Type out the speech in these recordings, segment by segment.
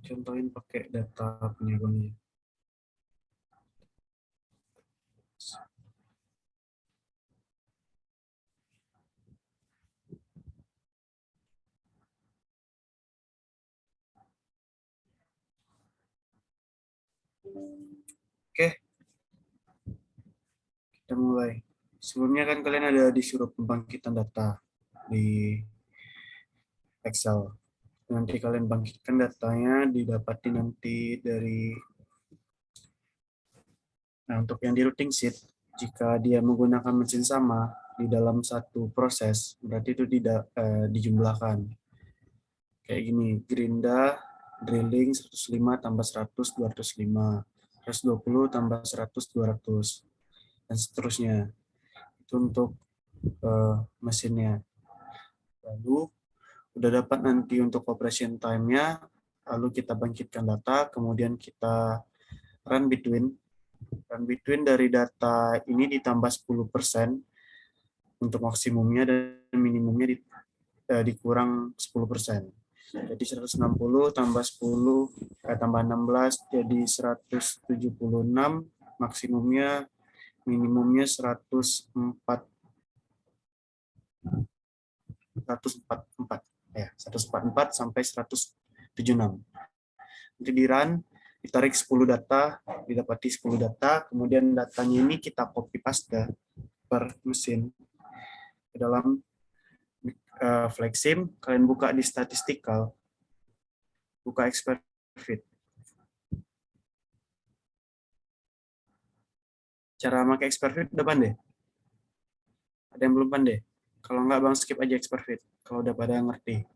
contohin pakai data penyegamnya. Oke, kita mulai. Sebelumnya kan kalian ada disuruh pembangkitan data di Excel. Nanti kalian bangkitkan datanya, didapati nanti dari, nah untuk yang di routing sheet, jika dia menggunakan mesin sama di dalam satu proses, berarti itu tidak dijumlahkan. Kayak gini, Gerinda, drilling 105 tambah 100, 205, 120 tambah 100, 200, dan seterusnya. Itu untuk mesinnya. Lalu udah dapat nanti untuk operation time-nya, lalu kita bangkitkan data, kemudian kita run between. Run between dari data ini ditambah 10% untuk maksimumnya dan minimumnya dikurang 10%. Jadi 160 tambah 10 tambah 16 jadi 176, maksimumnya minimumnya 144 ya, 144 sampai 176. Nanti di run, ditarik 10 data, didapati 10 data, kemudian datanya ini kita copy paste per mesin ke dalam Flexim. Kalian buka di statistical, buka expert fit. Cara pakai expert fit udah pandai? Ada yang belum pandai? Kalau nggak bang skip aja expert fit. Kalau udah pada ngerti.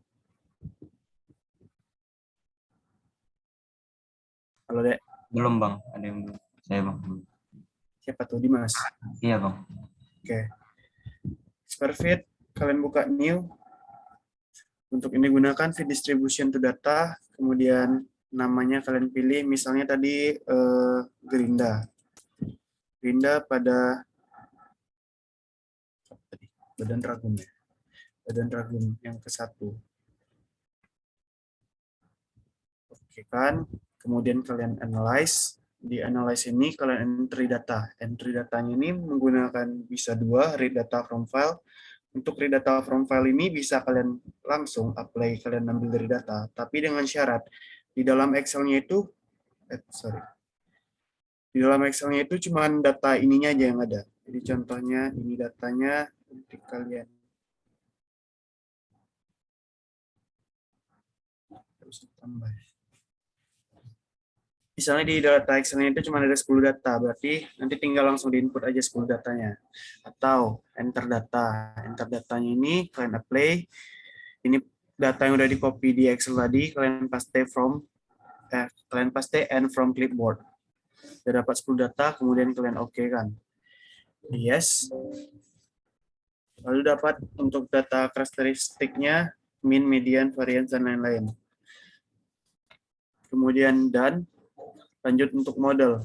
Kalau dek Belum bang, ada yang belum. Saya bang. siapa tuh Dimas? Iya bang. Oke. Expert fit, kalian buka new. Untuk ini gunakan fit distribution to data. Kemudian namanya kalian pilih. Misalnya tadi Gerinda. Gerinda pada badan ragum ya. Badan ragum yang ke-1. Oke kan, kemudian kalian analyze. Di analyze ini kalian entry data. Entry datanya ini menggunakan bisa 2, read data from file. Untuk read data from file ini bisa kalian langsung apply, kalian ambil dari data. Tapi dengan syarat, di dalam Excel-nya itu, di dalam Excel-nya itu cuma data ininya aja yang ada. Jadi contohnya ini datanya, nanti kalian harus tambah. Misalnya di data Excel itu cuma ada 10 data, berarti nanti tinggal langsung di-input aja 10 datanya. Atau enter data. Enter datanya ini kalian apply. Ini data yang udah di-copy di Excel tadi, kalian paste and from clipboard. Sudah dapat 10 data, kemudian kalian oke kan. Yes. Lalu dapat untuk data karakteristiknya, mean, median, variance, dan lain-lain. Kemudian done. Lanjut untuk model.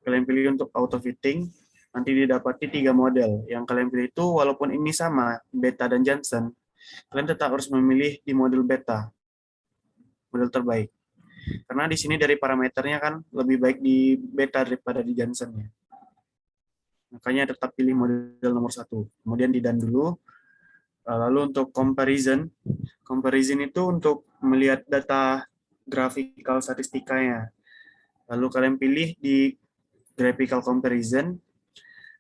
Kalian pilih untuk auto fitting, nanti didapati 3 model. Yang kalian pilih itu walaupun ini sama, Beta dan Johnson, kalian tetap harus memilih di model Beta, model terbaik. Karena di sini dari parameternya kan lebih baik di Beta daripada di Johnson ya. Makanya tetap pilih model nomor 1. Kemudian di done dulu. Lalu untuk comparison, comparison itu untuk melihat data graphical statistikanya. Lalu kalian pilih di graphical comparison.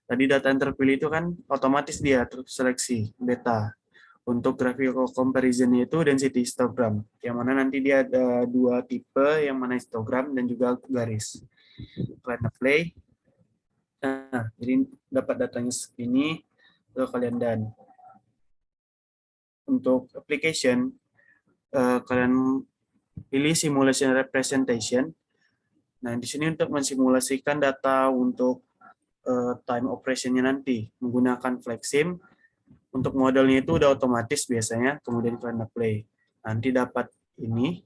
Tadi data yang terpilih itu kan otomatis dia terseleksi beta. Untuk graphical comparison itu density histogram, yang mana nanti dia ada 2 tipe, yang mana histogram dan juga garis. Kalian apply. Nah, jadi dapat datanya segini, lalu kalian done. Untuk application, kalian pilih simulation representation. Nah, di sini untuk mensimulasikan data untuk time operation-nya nanti menggunakan Flexim. Untuk modelnya itu udah otomatis biasanya, kemudian kalian apply. Nanti dapat ini,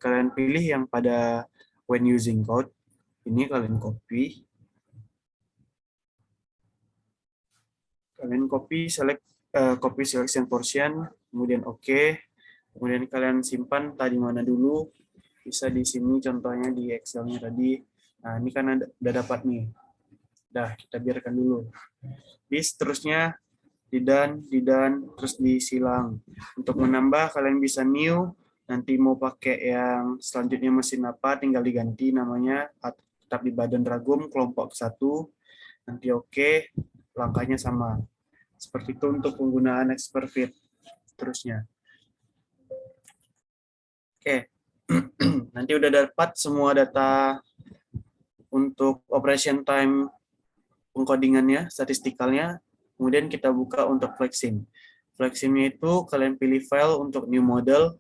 kalian pilih yang pada when using code, ini kalian copy. Kalian copy, select copy selection portion, kemudian oke. Kemudian kalian simpan tadi mana dulu, bisa di sini contohnya di Excel-nya tadi. Nah, ini kan udah dapat nih. Dah, kita biarkan dulu. Di seterusnya di dan terus disilang. Untuk menambah kalian bisa new, nanti mau pakai yang selanjutnya mesin apa tinggal diganti namanya, tetap di badan ragum kelompok 1, nanti oke, langkahnya sama. Seperti itu untuk penggunaan expert fit. Terusnya. Oke. Nanti udah dapat semua data untuk operation time pengkodingannya, statistikalnya. Kemudian kita buka untuk flexing. Flexingnya itu kalian pilih file untuk new model.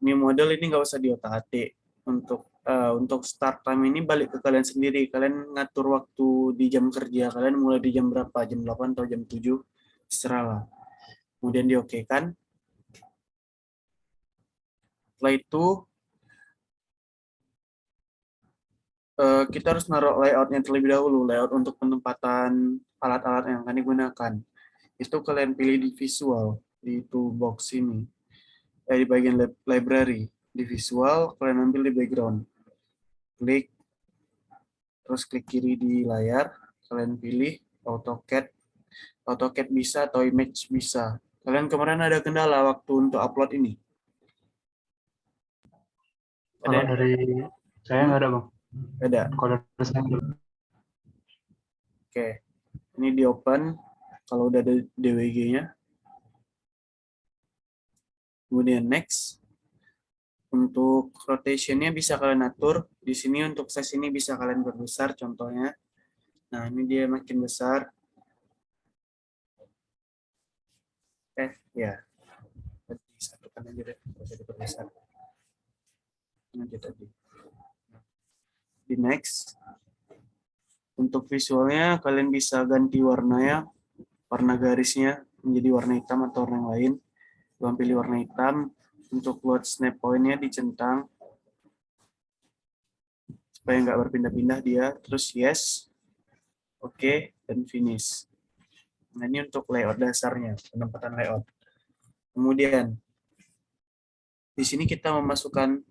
New model ini nggak usah diotak-atik. Untuk start time ini balik ke kalian sendiri. Kalian ngatur waktu di jam kerja kalian mulai di jam berapa? Jam 8 atau jam 7? Terserah lah. Kemudian diokekan. Setelah itu kita harus naruh layoutnya terlebih dahulu. Layout untuk penempatan alat-alat yang akan digunakan. Itu kalian pilih di visual, di toolbox ini. Di bagian library. Di visual, kalian ambil di background. Klik, terus klik kiri di layar, kalian pilih AutoCAD. AutoCAD bisa atau image bisa. Kalian kemarin ada kendala waktu untuk upload ini? Kalau Ada? dari saya nggak ada, Bang. Ada. Kalau dari saya nggak ada. Oke. Ini di open. Kalau udah ada DWG-nya. Kemudian next. Untuk rotation-nya bisa kalian atur. Di sini untuk size ini bisa kalian perbesar contohnya. Nah, ini dia makin besar. Ya. Satukan aja deh. Bisa diperbesar. Nanti tadi. Di next. Untuk visualnya, kalian bisa ganti warnanya. Warna garisnya menjadi warna hitam atau warna yang lain. Kalian pilih warna hitam. Untuk load snap point-nya dicentang. Supaya nggak berpindah-pindah dia. Terus yes. Oke, dan finish. Nah, ini untuk layout dasarnya, penempatan layout. Kemudian, di sini kita memasukkan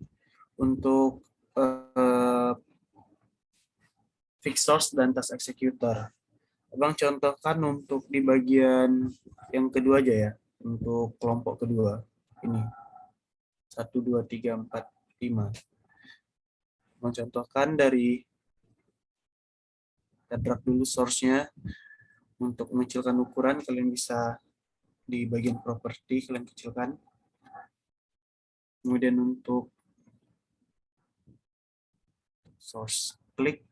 untuk fixed source dan task executor. Abang contohkan untuk di bagian yang kedua aja ya, untuk kelompok kedua. Ini, 1, 2, 3, 4, 5. Abang contohkan dari, kita drag dulu source-nya. Untuk mengecilkan ukuran, kalian bisa di bagian properti, kalian kecilkan. Kemudian untuk source, klik.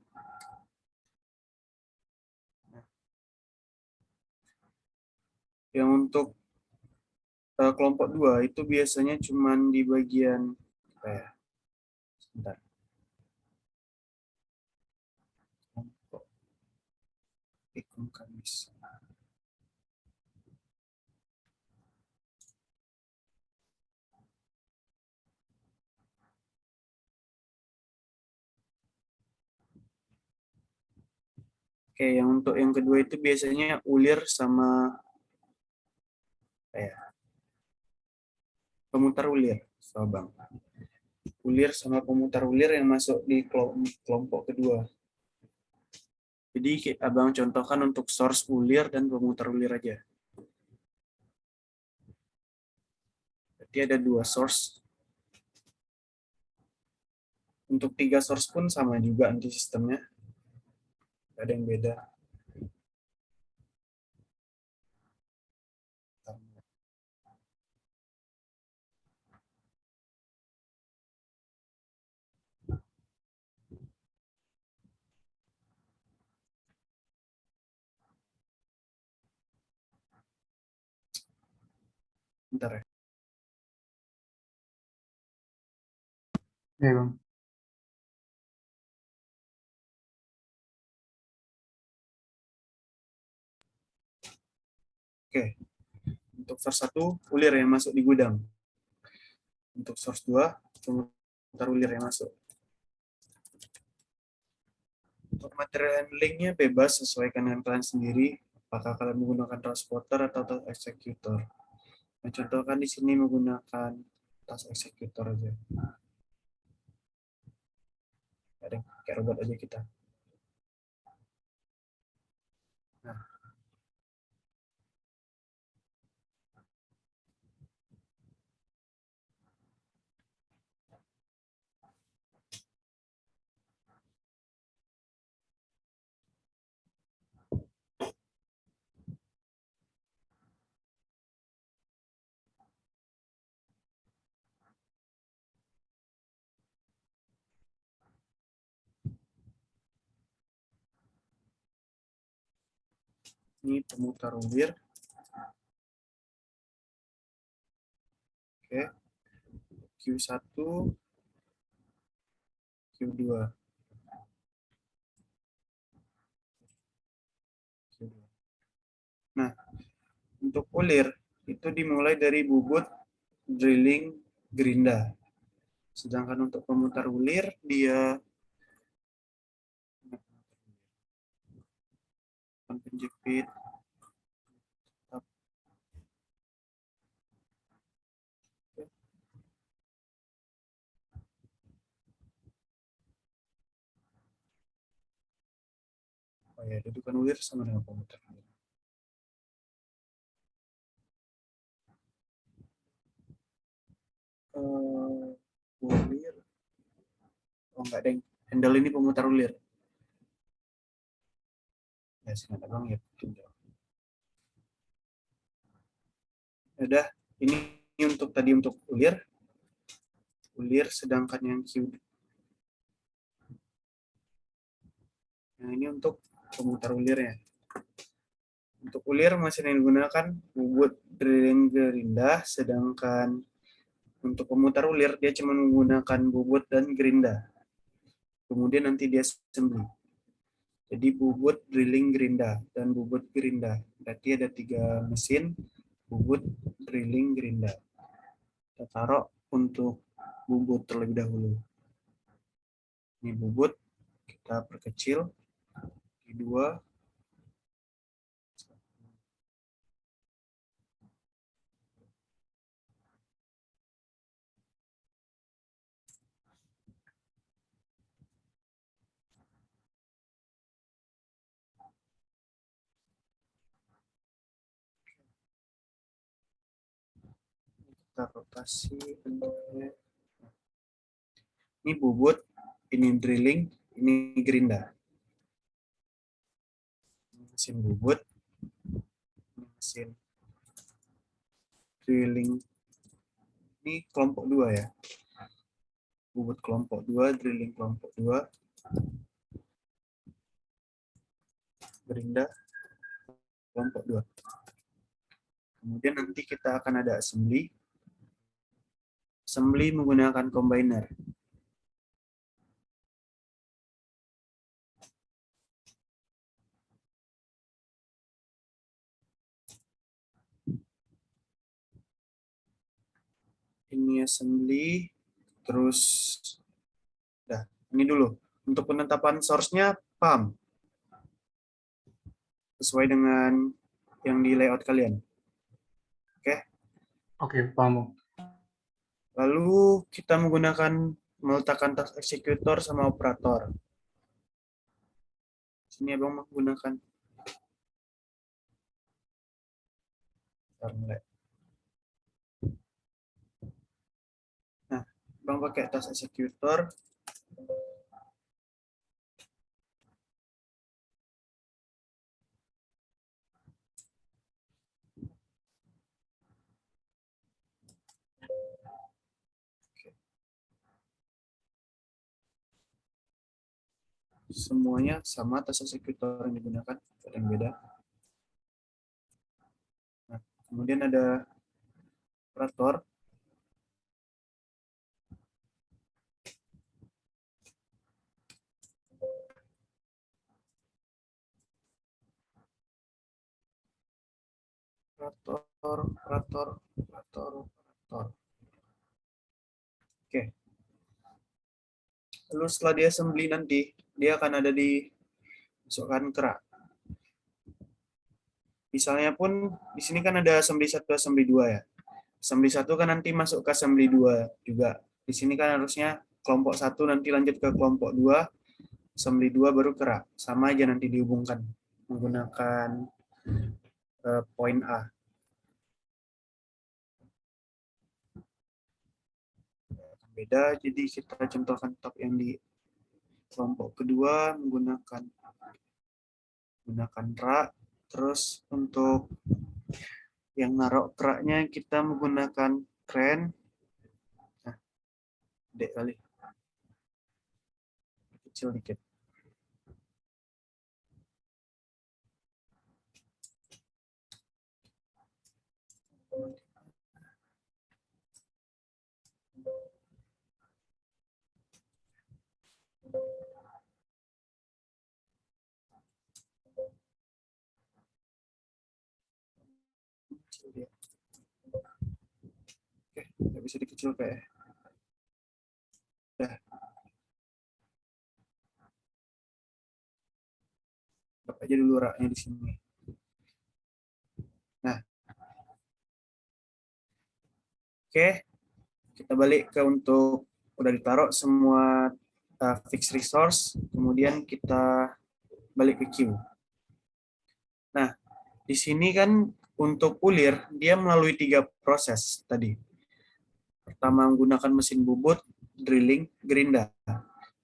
Yang untuk kelompok 2 itu biasanya cuma di bagian sebentar. Kelompok ikon kamis. Oke, yang untuk yang kedua itu biasanya ulir sama pemutar ulir, so Bang. Ulir sama pemutar ulir yang masuk di kelompok kedua. Jadi Abang contohkan untuk source ulir dan pemutar ulir aja. Berarti ada 2 source. Untuk 3 source pun sama juga nanti sistemnya. Ada yang beda. Bentar ya. Iya, Bang. Oke. Untuk source 1, ulir yang masuk di gudang. Untuk source 2, pemutar ulir yang masuk. Untuk material handlingnya bebas, sesuaikan dengan kalian sendiri. Apakah kalian menggunakan transporter atau task executor. Nah, contohkan di sini menggunakan task executor aja. Ada kayak robot aja kita. Nah, ini pemutar ulir. Oke. Q1, Q2. Nah, untuk ulir itu dimulai dari bubut, drilling, gerinda. Sedangkan untuk pemutar ulir dia penjepit. Oh ya, dudukan ulir sama dengan pemutar ulir. Ulir. Oh enggak, deng. Handle ini pemutar ulir. Ya, sih nggak bang ya. Udah, ini untuk tadi untuk ulir. Ulir, sedangkan yang Q. Yang ini untuk pemutar ulirnya. Untuk ulir mesin yang digunakan bubut, drilling, gerinda, sedangkan untuk pemutar ulir dia cuma menggunakan bubut dan gerinda. Kemudian nanti dia assembly. Jadi bubut, drilling, gerinda, dan bubut, gerinda. Berarti ada 3 mesin, bubut, drilling, gerinda. Kita taruh untuk bubut terlebih dahulu. Ini bubut, kita perkecil, di 2. Kita rotasi bentuknya. Ini bubut, ini drilling, ini gerinda. Mesin bubut, mesin drilling. Ini kelompok 2 ya. Bubut kelompok 2, drilling kelompok 2. Gerinda kelompok 2. Kemudian nanti kita akan ada assembly. Assembly menggunakan combiner. Ini assembly, terus dah, ini dulu. Untuk penetapan source-nya pump. Sesuai dengan yang di layout kalian. Oke. Oke, paham Bang. Lalu kita meletakkan task executor sama operator. Sini abang menggunakan Nah, abang pakai task executor. Semuanya sama task executor yang digunakan, ada yang beda. Nah, kemudian ada operator. Operator. Oke. Lalu setelah dia assembly nanti, dia akan ada di masukkan kerak. Misalnya pun di sini kan ada assembly 1, assembly 2 ya. assembly 1 kan nanti masuk ke assembly 2 juga. Di sini kan harusnya kelompok 1 nanti lanjut ke kelompok 2, assembly 2 baru ke rak. Sama aja nanti dihubungkan menggunakan poin A. Beda, jadi kita contohkan tab yang di kelompok kedua menggunakan rak. Terus untuk yang naruh keraknya kita menggunakan crane. Nah, dek kali. Kecil dikit. Oke, nggak bisa dikecil kayak. Dah. Dapat aja dulu raknya di sini. Nah, oke, kita balik ke untuk udah ditaruh semua fixed resource, kemudian kita balik ke queue. Nah, di sini kan untuk ulir dia melalui 3 proses tadi. Pertama menggunakan mesin bubut, drilling, gerinda.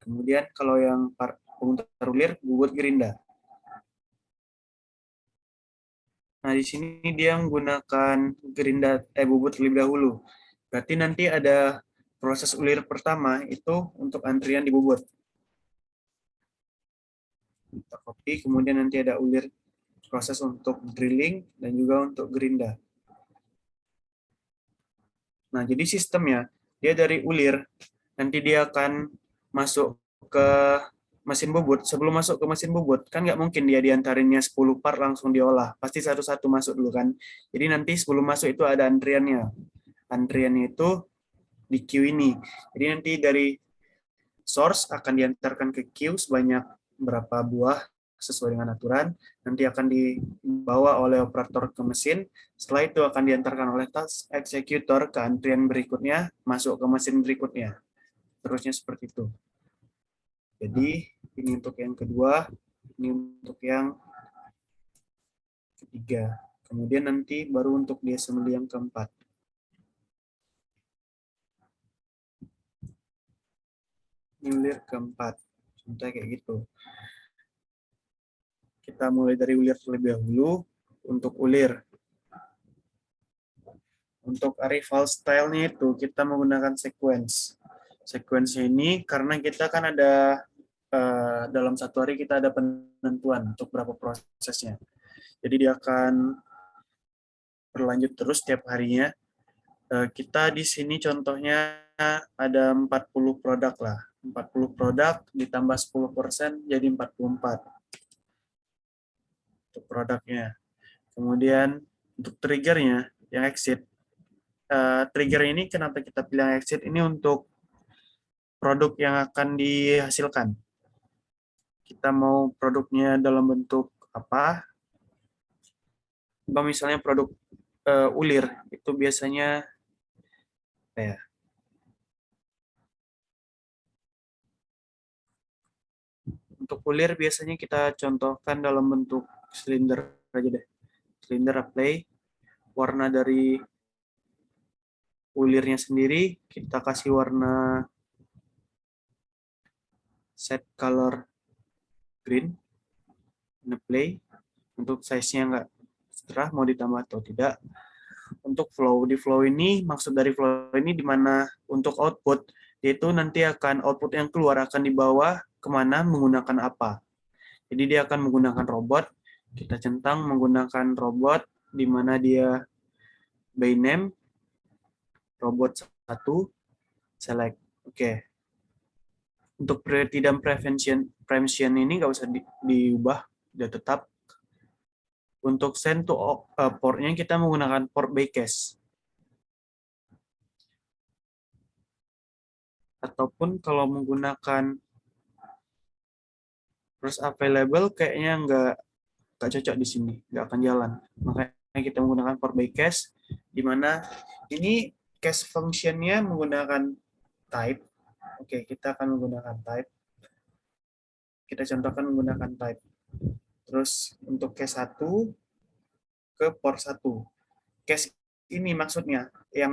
Kemudian kalau yang pemutar ulir, bubut, gerinda. Nah, di sini dia menggunakan gerinda bubut terlebih dahulu. Berarti nanti ada proses ulir pertama itu untuk antrian di bubut. Kita copy, kemudian nanti ada ulir proses untuk drilling dan juga untuk gerinda. Nah, jadi sistemnya dia dari ulir nanti dia akan masuk ke mesin bubut. Sebelum masuk ke mesin bubut kan nggak mungkin dia diantarinnya 10 part langsung diolah, pasti satu-satu masuk dulu kan. Jadi nanti sebelum masuk itu ada antriannya. Antriannya itu di queue ini. Jadi nanti dari source akan diantarkan ke queue sebanyak berapa buah sesuai dengan aturan, nanti akan dibawa oleh operator ke mesin, setelah itu akan diantarkan oleh task executor ke antrian berikutnya, masuk ke mesin berikutnya. Terusnya seperti itu. Jadi ini untuk yang kedua, ini untuk yang ketiga. Kemudian nanti baru untuk di assembly yang keempat. Ulir keempat. Contohnya kayak gitu. Kita mulai dari ulir terlebih dahulu. Untuk ulir. Untuk arrival style-nya itu kita menggunakan sequence. Sequence ini karena kita kan ada dalam satu hari kita ada penentuan untuk berapa prosesnya. Jadi dia akan berlanjut terus setiap harinya. Kita di sini contohnya ada 40 produk lah. 40 produk ditambah 10% jadi 44 untuk produknya. Kemudian untuk triggernya yang exit. Trigger ini kenapa kita pilih yang exit? Ini untuk produk yang akan dihasilkan. Kita mau produknya dalam bentuk apa? Misalnya produk ulir itu biasanya apa ya? Untuk ulir biasanya kita contohkan dalam bentuk silinder aja deh. Silinder apply, warna dari ulirnya sendiri kita kasih warna set color green, apply. Untuk size-nya nggak terserah mau ditambah atau tidak. Untuk flow, di flow ini maksud dari flow ini di mana untuk output yaitu nanti akan output yang keluar akan dibawa kemana menggunakan apa. Jadi dia akan menggunakan robot. Kita centang menggunakan robot di mana dia by name robot 1 select. Oke. Untuk priority dan prevention ini nggak usah diubah, udah tetap. Untuk send to port-nya kita menggunakan port by cache. Ataupun kalau menggunakan first available kayaknya nggak cocok di sini, nggak akan jalan. Makanya kita menggunakan port by cache, di mana ini case function-nya menggunakan type. Oke, kita akan menggunakan type. Kita contohkan menggunakan type. Terus untuk case 1 ke port 1. Case ini maksudnya yang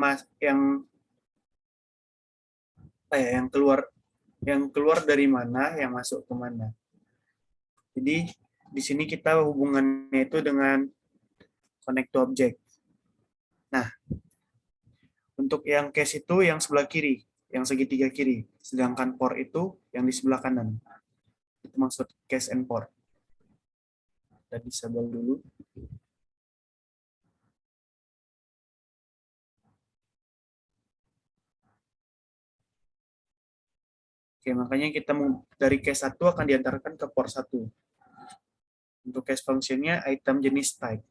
keluar dari mana, yang masuk ke mana. Jadi di sini kita hubungannya itu dengan connect to object. Nah, untuk yang case itu yang sebelah kiri, yang segitiga kiri, sedangkan port itu yang di sebelah kanan. Itu maksud case and port. Kita disable dulu. Oke, makanya kita dari case 1 akan diantarkan ke port 1. Untuk case function-nya item jenis type.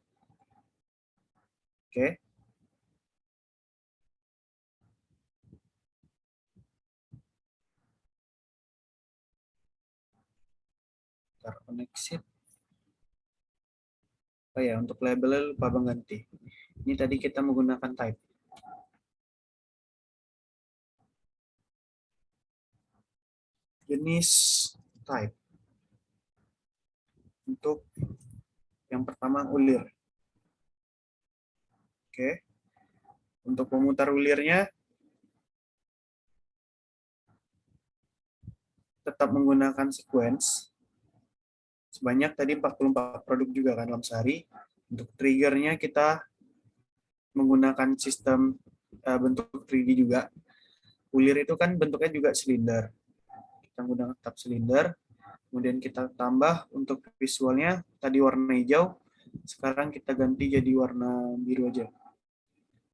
Oke. Ntar exit. Oh ya, untuk labelnya lupa mengganti. Ini tadi kita menggunakan type. Jenis type. Untuk yang pertama ulir. Oke. Untuk pemutar ulirnya tetap menggunakan sequence. Sebanyak tadi 44 produk juga kan dalam sehari. Untuk triggernya kita menggunakan sistem bentuk 3D juga. Ulir itu kan bentuknya juga silinder. Kita menggunakan tetap silinder. Kemudian kita tambah untuk visualnya tadi warna hijau, sekarang kita ganti jadi warna biru aja.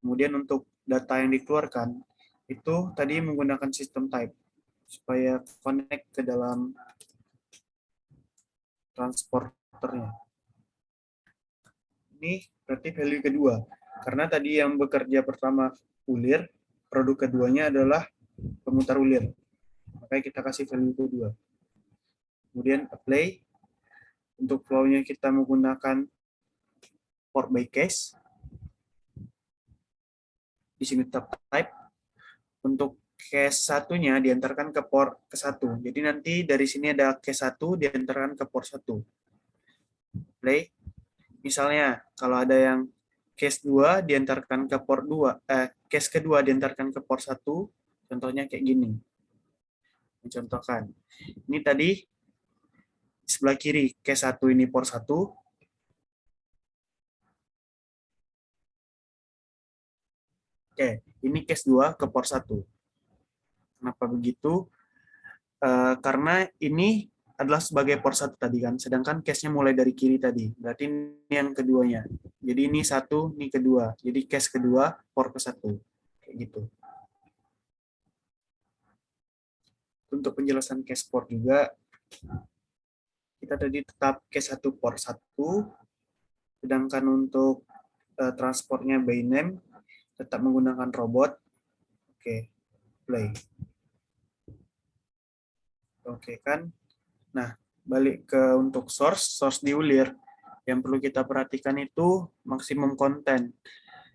Kemudian untuk data yang dikeluarkan itu tadi menggunakan sistem type supaya connect ke dalam transporternya. Ini berarti value kedua. Karena tadi yang bekerja pertama ulir, produk keduanya adalah pemutar ulir. Makanya kita kasih value kedua. Kemudian apply. Untuk flow-nya kita menggunakan port by case. Di sini tetap type. Untuk case satunya diantarkan ke port ke-1. Jadi nanti dari sini ada case 1 diantarkan ke port 1. Play. Misalnya kalau ada yang case 2 diantarkan ke port 2, case kedua diantarkan ke port 1, contohnya kayak gini. Mencontohkan. Ini tadi sebelah kiri case 1 ini port 1. Oke, ini case 2 ke port 1. Kenapa begitu? Karena ini adalah sebagai port 1 tadi kan, sedangkan case-nya mulai dari kiri tadi. Berarti ini yang keduanya. Jadi ini 1, ini kedua. Jadi case kedua, port ke 1. Kayak gitu. Untuk penjelasan case port juga, kita tadi tetap case 1 port 1, sedangkan untuk transportnya by name, tetap menggunakan robot. Oke, play. Oke kan. Nah, balik ke untuk source di ulir, yang perlu kita perhatikan itu maksimum konten.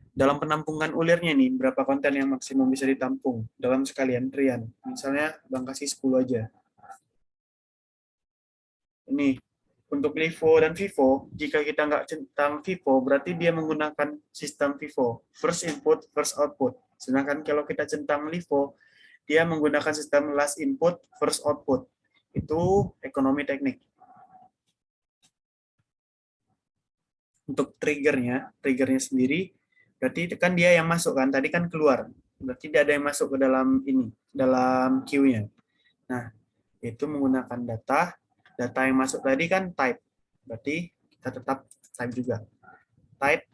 Dalam penampungan ulirnya nih, berapa konten yang maksimum bisa ditampung dalam sekali antrian. Misalnya, Bang kasih 10 aja. Ini, untuk LIFO dan FIFO, jika kita nggak centang FIFO, berarti dia menggunakan sistem FIFO, first input, first output. Sedangkan kalau kita centang LIFO, dia menggunakan sistem last input, first output. Itu ekonomi teknik. Untuk triggernya sendiri, berarti itu kan dia yang masuk kan, tadi kan keluar. Berarti tidak ada yang masuk ke dalam ini, dalam queue-nya. Nah, itu menggunakan data yang masuk tadi kan type. Berarti kita tetap type juga. Type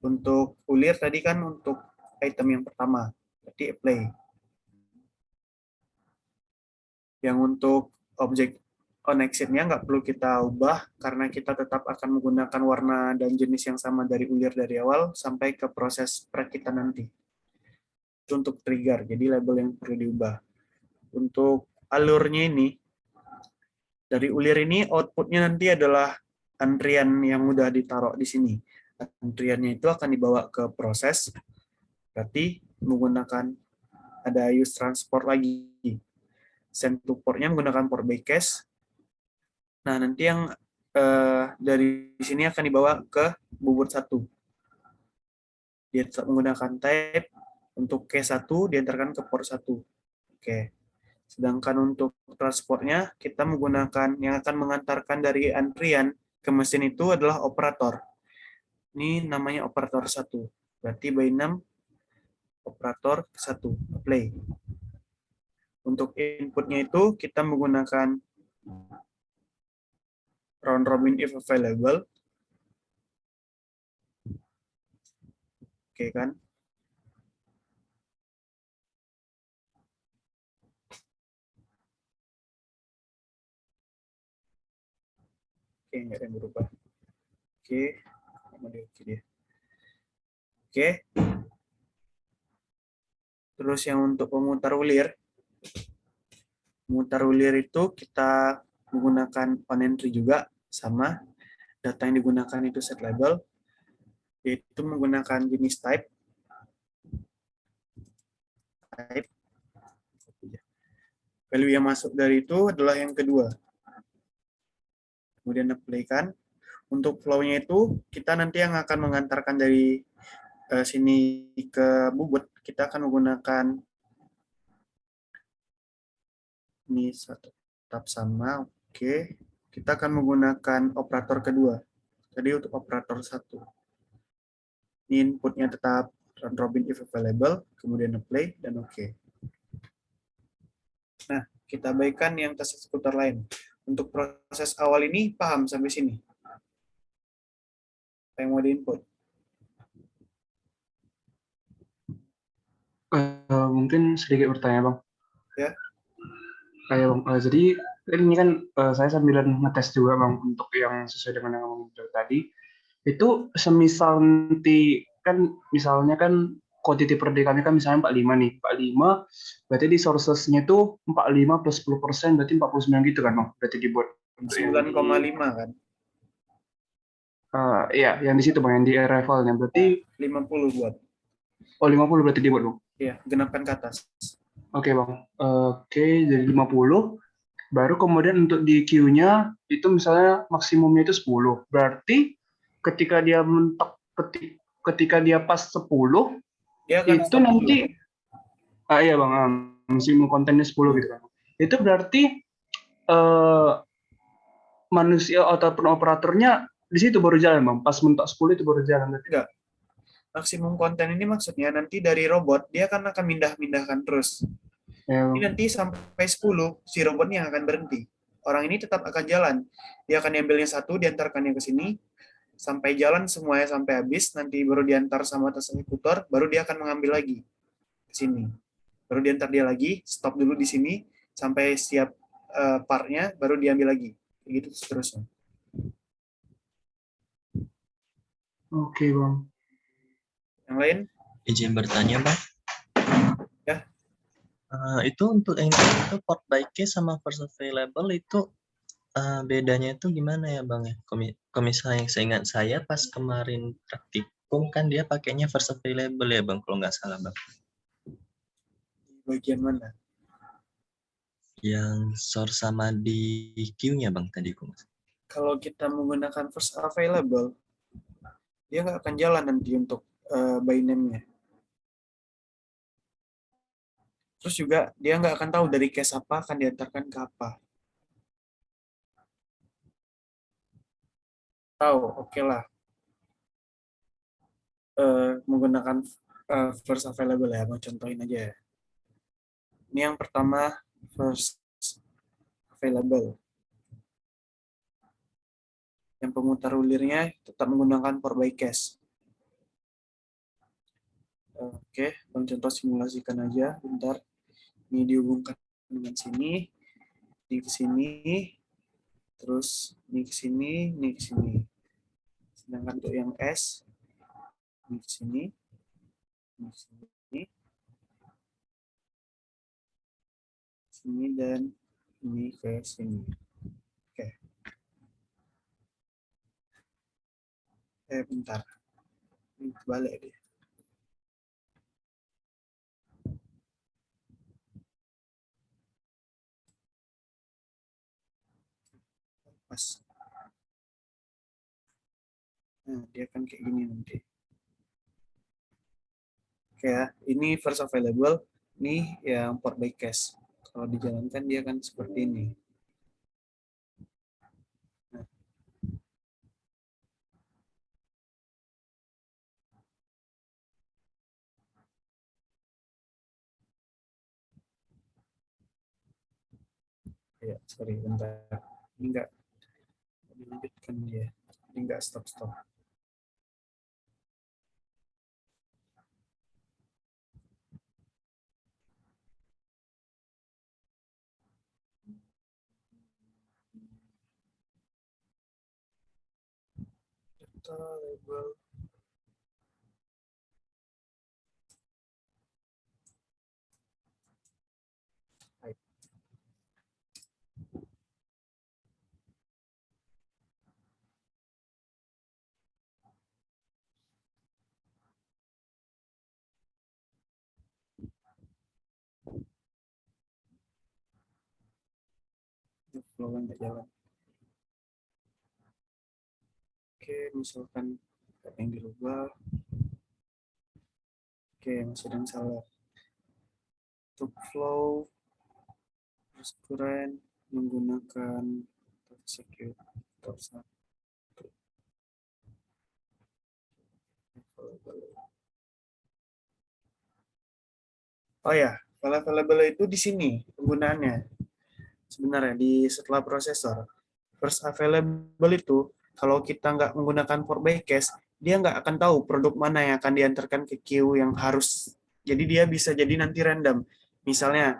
untuk ulir tadi kan untuk item yang pertama. Berarti apply. Yang untuk objek on exit-nya nggak perlu kita ubah karena kita tetap akan menggunakan warna dan jenis yang sama dari ulir dari awal sampai ke proses prek kita nanti. Itu untuk trigger, jadi label yang perlu diubah. Untuk alurnya ini, dari ulir ini output-nya nanti adalah antrian yang udah ditaruh di sini. Antriannya itu akan dibawa ke proses, Berarti menggunakan ada use transport lagi. Send to port-nya menggunakan port by cache. Nah, nanti yang dari sini akan dibawa ke bubut 1. Dia tetap menggunakan type untuk cache 1 diantarkan ke port 1. Oke. Sedangkan untuk transportnya kita menggunakan yang akan mengantarkan dari antrian ke mesin itu adalah operator. Ini namanya operator 1. Berarti by name operator 1. Apply. Untuk inputnya itu kita menggunakan round robin if available. Oke kan? Oke, nggak ada yang berubah. Oke, oke dia. Oke. Terus yang untuk pemutar ulir itu kita menggunakan on entry juga, sama. Data yang digunakan itu set label, yaitu menggunakan jenis type. Value yang masuk dari itu adalah yang kedua. Kemudian apply-kan. Untuk flow-nya itu, kita nanti yang akan mengantarkan dari sini ke bubut, kita akan menggunakan ini satu tetap sama. Oke. Kita akan menggunakan operator kedua. Tadi untuk operator 1. Ini inputnya tetap round robin if available, kemudian apply, dan oke. Nah, kita abaikan yang tes eksekutor lain. Untuk proses awal ini, paham sampai sini? Apa yang mau diinput? Mungkin sedikit bertanya, Bang. Ya. Kayak Bang, jadi ini kan saya sambil ngetes juga, Bang, untuk yang sesuai dengan yang Bang bilang tadi. Itu semisal nanti kan misalnya kan quantity per day kami kan misalnya 45 nih. 45 berarti di sources-nya itu 45 plus 10% berarti 49 gitu kan, Bang? Berarti dibuat untuk yang 9,5 kan? iya, yang di situ Bang, yang di arrival-nya berarti 50 buat. oh 50 berarti dibuat, Bang. Iya, genapkan ke atas. Oke, Bang. Oke, jadi 50. Baru kemudian untuk di queue-nya itu misalnya maksimumnya itu 10. Berarti ketika dia mentok ketika dia pas 10 Dia akan itu stop nanti dulu. iya Bang, maksimum kontennya 10 gitu kan. Itu berarti manusia ataupun operatornya di situ baru jalan, Bang. Pas mentok 10 itu baru jalan berarti. Enggak. Maksimum konten ini maksudnya nanti dari robot, dia akan mindah-mindahkan terus. Ya, Ini nanti sampai 10, si robotnya yang akan berhenti. Orang ini tetap akan jalan. Dia akan diambilnya 1, diantarkannya ke sini, sampai jalan semuanya sampai habis, nanti baru diantar sama tes eksekutor, baru dia akan mengambil lagi ke sini. Baru diantar dia lagi, stop dulu di sini, sampai siap partnya, baru diambil lagi. Begitu seterusnya. Oke, Bang. Yang lain? Izin bertanya, Bang. Ya. Itu untuk yang itu port by case sama first available itu bedanya itu gimana ya, Bang ya? Kalau misalnya seingat saya pas kemarin praktikum kan dia pakainya first available ya, Bang, kalau nggak salah, Bang. Bagian mana? Yang source sama di queue-nya, Bang, tadi aku. Kalau kita menggunakan first available, dia nggak akan jalan nanti untuk by name-nya. Terus juga dia nggak akan tahu dari case apa akan diantarkan ke apa. Tahu, oke lah. Menggunakan first available ya, mau contohin aja ya. Ini yang pertama first available. Yang pemutar ulirnya tetap menggunakan port by cache. Oke, Bang contoh simulasikan aja, bentar. Ini dihubungkan dengan sini, ini ke sini, terus ini ke sini, ini ke sini. Sedangkan untuk yang S, ini ke sini, ini ke sini, sini, dan ini ke sini. Oke. Bentar. Ini balik deh. Pas. Nah, dia akan kayak gini nanti. Oke ya, ini first available, ini yang port by cache. Kalau dijalankan dia akan seperti ini. Nah, ya, sorry, bentar. Ini enggak dilanjutkan dia. Ini enggak stop-stop. Data label. Baik. Flow nggak jalan. Oke, misalkan apa yang dirubah. Oke, masih ada yang salah. Untuk flow, terus current menggunakan executor 1. Oh ya, file available itu di sini penggunaannya. Sebenarnya di setelah prosesor. First available itu kalau kita nggak menggunakan for by cache, dia nggak akan tahu produk mana yang akan diantarkan ke queue yang harus. Jadi dia bisa jadi nanti random. Misalnya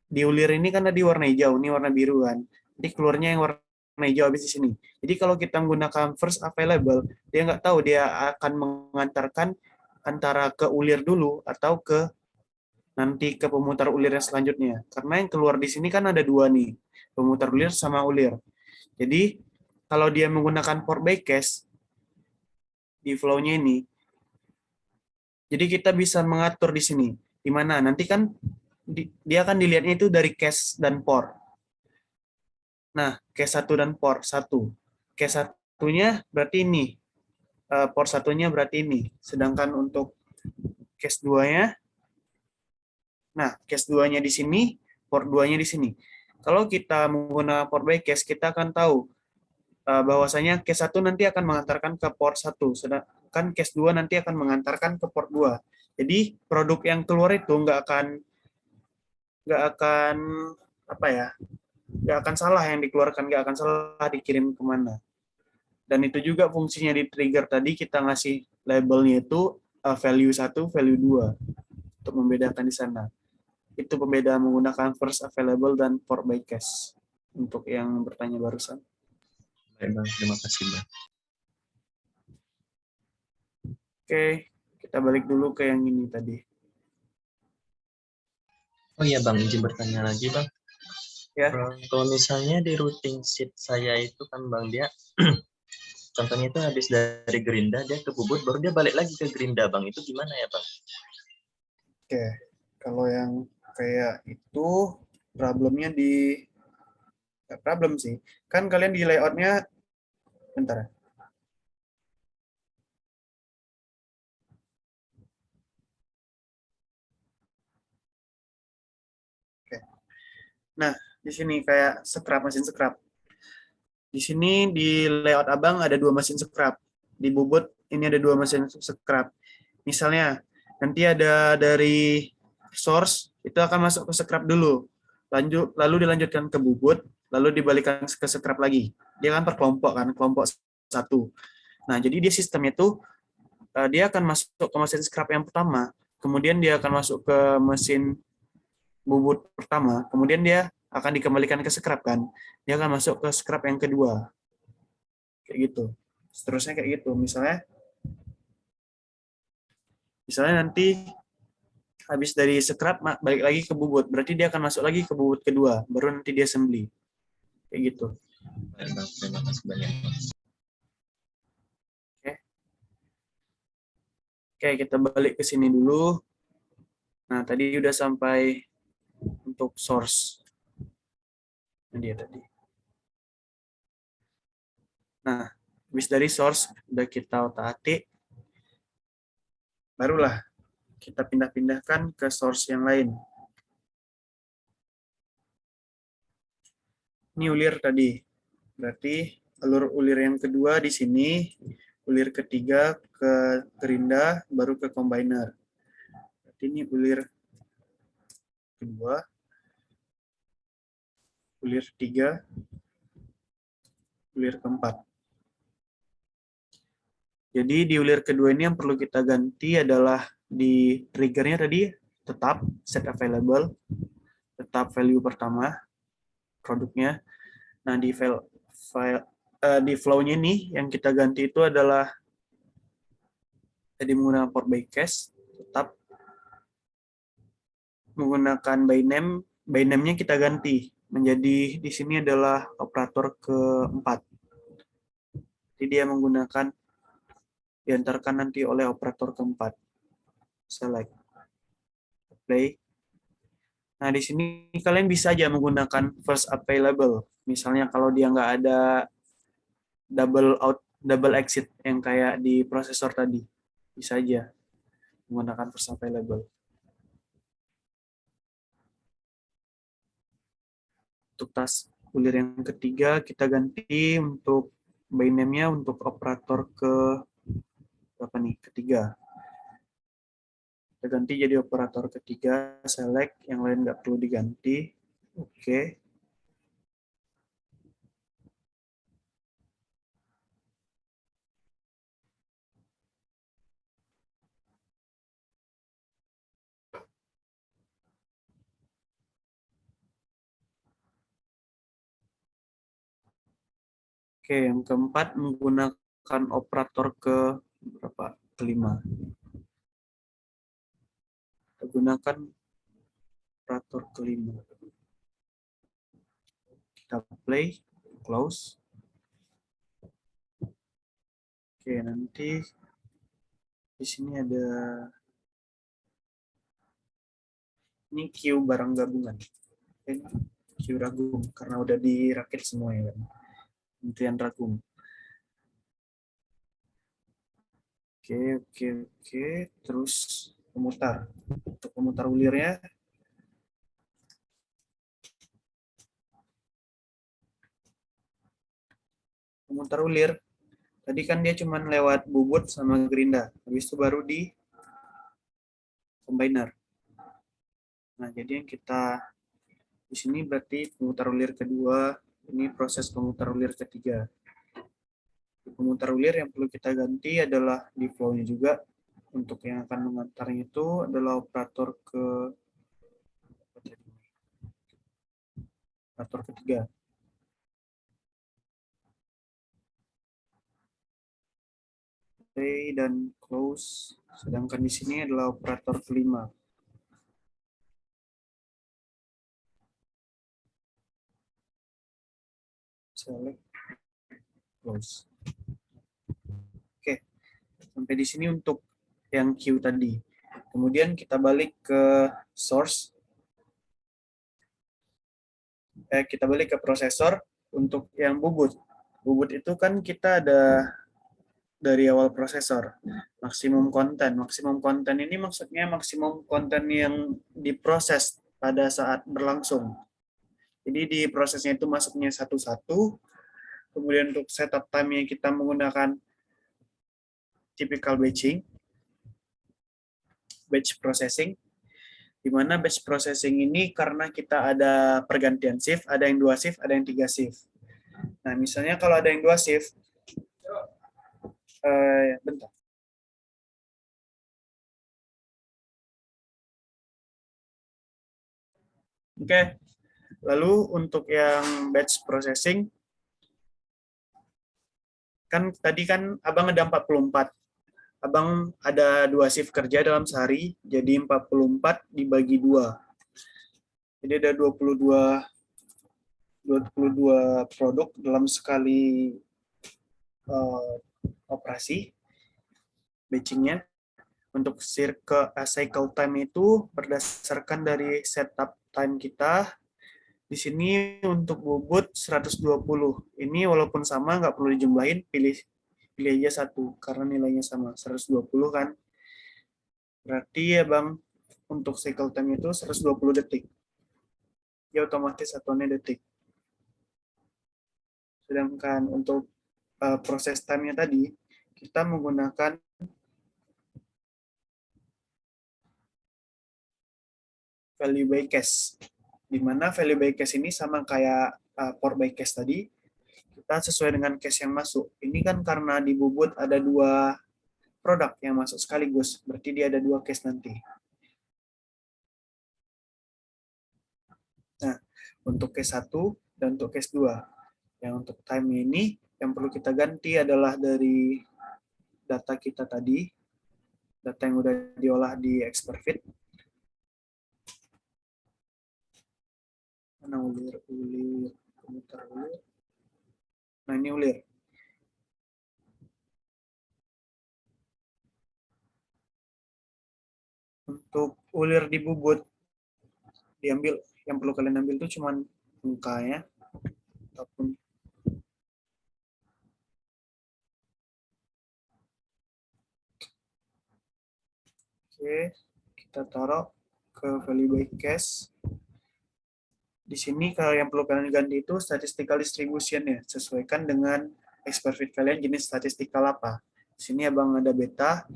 di ulir ini kan tadi warna hijau, ini warna biru kan. Jadi keluarnya yang warna hijau habis di sini. Jadi kalau kita menggunakan first available, dia nggak tahu dia akan mengantarkan antara ke ulir dulu atau ke nanti ke pemutar ulir yang selanjutnya. Karena yang keluar di sini kan ada dua nih, pemutar ulir sama ulir. Jadi kalau dia menggunakan for by cache di flow-nya ini, jadi kita bisa mengatur di sini. Di mana nanti kan dia akan dilihatnya itu dari cache dan port. Nah, cache 1 dan port 1. Cache 1-nya berarti ini. Port 1-nya berarti ini. Sedangkan untuk cache 2-nya, nah, cache 2-nya di sini, port 2-nya di sini. Kalau kita menggunakan port by cache, kita akan tahu bahwasanya cache 1 nanti akan mengantarkan ke port 1, sedangkan cache 2 nanti akan mengantarkan ke port 2. Jadi produk yang keluar itu nggak akan apa ya, nggak akan salah yang dikeluarkan, nggak akan salah dikirim kemana. Dan itu juga fungsinya di trigger tadi kita ngasih labelnya itu value 1, value 2 untuk membedakan di sana. Itu pembedaan menggunakan first available dan port by cache untuk yang bertanya barusan. Baik Bang, terima kasih Bang. Oke, kita balik dulu ke yang ini tadi. Oh iya Bang, izin bertanya lagi Bang. Ya. Kalau misalnya di routing sheet saya itu kan Bang, dia contohnya itu habis dari Gerinda, dia ke Bubut, baru dia balik lagi ke Gerinda Bang. Itu gimana ya Bang? Oke, kalau yang kayak itu problemnya di problem sih. Kan kalian di layoutnya, bentar ya. Oke. Nah, di sini kayak scrap, mesin scrap. Di sini di layout abang ada 2 mesin scrap. Di Bubut ini ada 2 mesin scrap. Misalnya nanti ada dari source itu akan masuk ke scrap dulu. Lalu dilanjutkan ke Bubut, lalu dibalikan ke scrap lagi. Dia kan per kelompok kan, kelompok 1. Nah, jadi dia sistemnya itu dia akan masuk ke mesin scrap yang pertama, kemudian dia akan masuk ke mesin Bubut pertama, kemudian dia akan dikembalikan ke scrap kan. Dia akan masuk ke scrap yang kedua. Kayak gitu. Seterusnya kayak gitu. Misalnya nanti habis dari scrap balik lagi ke Bubut, berarti dia akan masuk lagi ke Bubut kedua, baru nanti dia assembly. Kayak gitu. Baik Bang, terima kasih banyak Bang. Oke, kita balik ke sini dulu. Nah, tadi udah sampai untuk source. Nah, dia tadi. Nah, habis dari source udah kita otak-atik, barulah kita pindah-pindahkan ke source yang lain. Ini ulir tadi. Berarti alur ulir yang kedua di sini, ulir ketiga ke gerinda, baru ke combiner. Berarti ini ulir kedua, ulir ketiga, ulir keempat. Jadi di ulir kedua ini yang perlu kita ganti adalah di triggernya tadi tetap set available, tetap value pertama produknya. Nah di flow-nya ini yang kita ganti itu adalah tadi menggunakan port by cache, tetap menggunakan byname-nya kita ganti menjadi di sini adalah operator keempat. Jadi dia menggunakan diantarkan nanti oleh operator keempat. Select, play. Nah di sini kalian bisa aja menggunakan first available. Misalnya kalau dia nggak ada double exit yang kayak di prosesor tadi, bisa aja menggunakan first available. Untuk tas ulir yang ketiga kita ganti untuk byname-nya untuk operator berapa nih? Ketiga. Kita ganti jadi operator ketiga, select, yang lain nggak perlu diganti. Oke. Oke, yang keempat menggunakan operator berapa? Kelima. Kita gunakan operator kelima. Kita play, close. Oke, nanti di sini ada ini queue barang gabungan. Ini queue Ragum karena udah dirakit semua ya kan. Kementerian Ragum. Oke. Terus pemutar. Untuk pemutar ulirnya pemutar ulir. Tadi kan dia cuma lewat bubut sama gerinda. Habis itu baru di combiner. Nah, jadi yang kita di sini berarti pemutar ulir kedua, ini proses pemutar ulir ketiga. Di pemutar ulir yang perlu kita ganti adalah di flow-nya juga. Untuk yang akan mengantarnya itu adalah operator ketiga. Play dan close. Sedangkan di sini adalah operator kelima. Select, close. Oke, sampai di sini untuk yang queue tadi. Kemudian kita balik ke source. Kita balik ke prosesor untuk yang bubut. Bubut itu kan kita ada dari awal prosesor. Maksimum konten. Maksimum konten ini maksudnya maksimum konten yang diproses pada saat berlangsung. Jadi di prosesnya itu masuknya satu-satu. Kemudian untuk setup time-nya kita menggunakan typical batch processing. Di mana batch processing ini karena kita ada pergantian shift, ada yang 2 shift, ada yang 3 shift. Nah, misalnya kalau ada yang 2 shift, bentar. Oke, lalu untuk yang batch processing, kan tadi kan Abang ada 44. Abang ada 2 shift kerja dalam sehari, jadi 44 dibagi 2. Jadi ada 22 produk dalam sekali operasi batching-nya. Untuk cycle time itu berdasarkan dari setup time kita Di sini untuk bobot 120. Ini walaupun sama nggak perlu dijumlahin, pilih aja satu karena nilainya sama 120 kan. Berarti ya Bang, untuk cycle time itu 120 detik. Ya otomatis satuannya detik. Sedangkan untuk proses time-nya tadi, kita menggunakan value by cache. Di mana value by cache ini sama kayak port by cache tadi, kita sesuai dengan cache yang masuk. Ini kan karena di bobot ada 2 produk yang masuk sekaligus, berarti dia ada 2 cache nanti. Nah, untuk cache 1 dan untuk cache 2. Yang untuk time ini, yang perlu kita ganti adalah dari data kita tadi, data yang udah diolah di Expertfit. Mana ulir, komuter ulir. Nah, ini ulir. Untuk ulir di bubut, diambil, yang perlu kalian ambil itu cuma angkanya, ataupun oke, kita taruh ke value by cache. Di sini kalau yang perlu kalian ganti itu statistical distribution ya, sesuaikan dengan Expertfit kalian jenis statistikal apa. Di sini abang ada beta,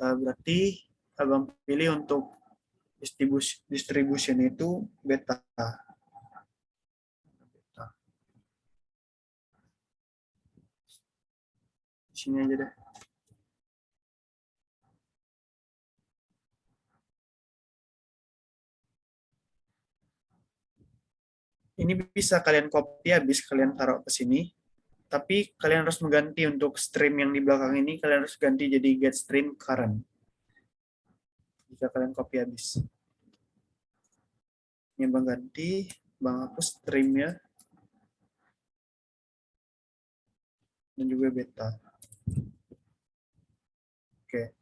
berarti abang pilih untuk distribution itu beta. Di sini aja deh. Ini bisa kalian copy habis kalian taruh ke sini. Tapi kalian harus mengganti untuk stream yang di belakang ini, kalian harus ganti jadi get stream current. Jika kalian copy habis. Ini Bang ganti, Bang hapus streamnya. Dan juga beta. Oke.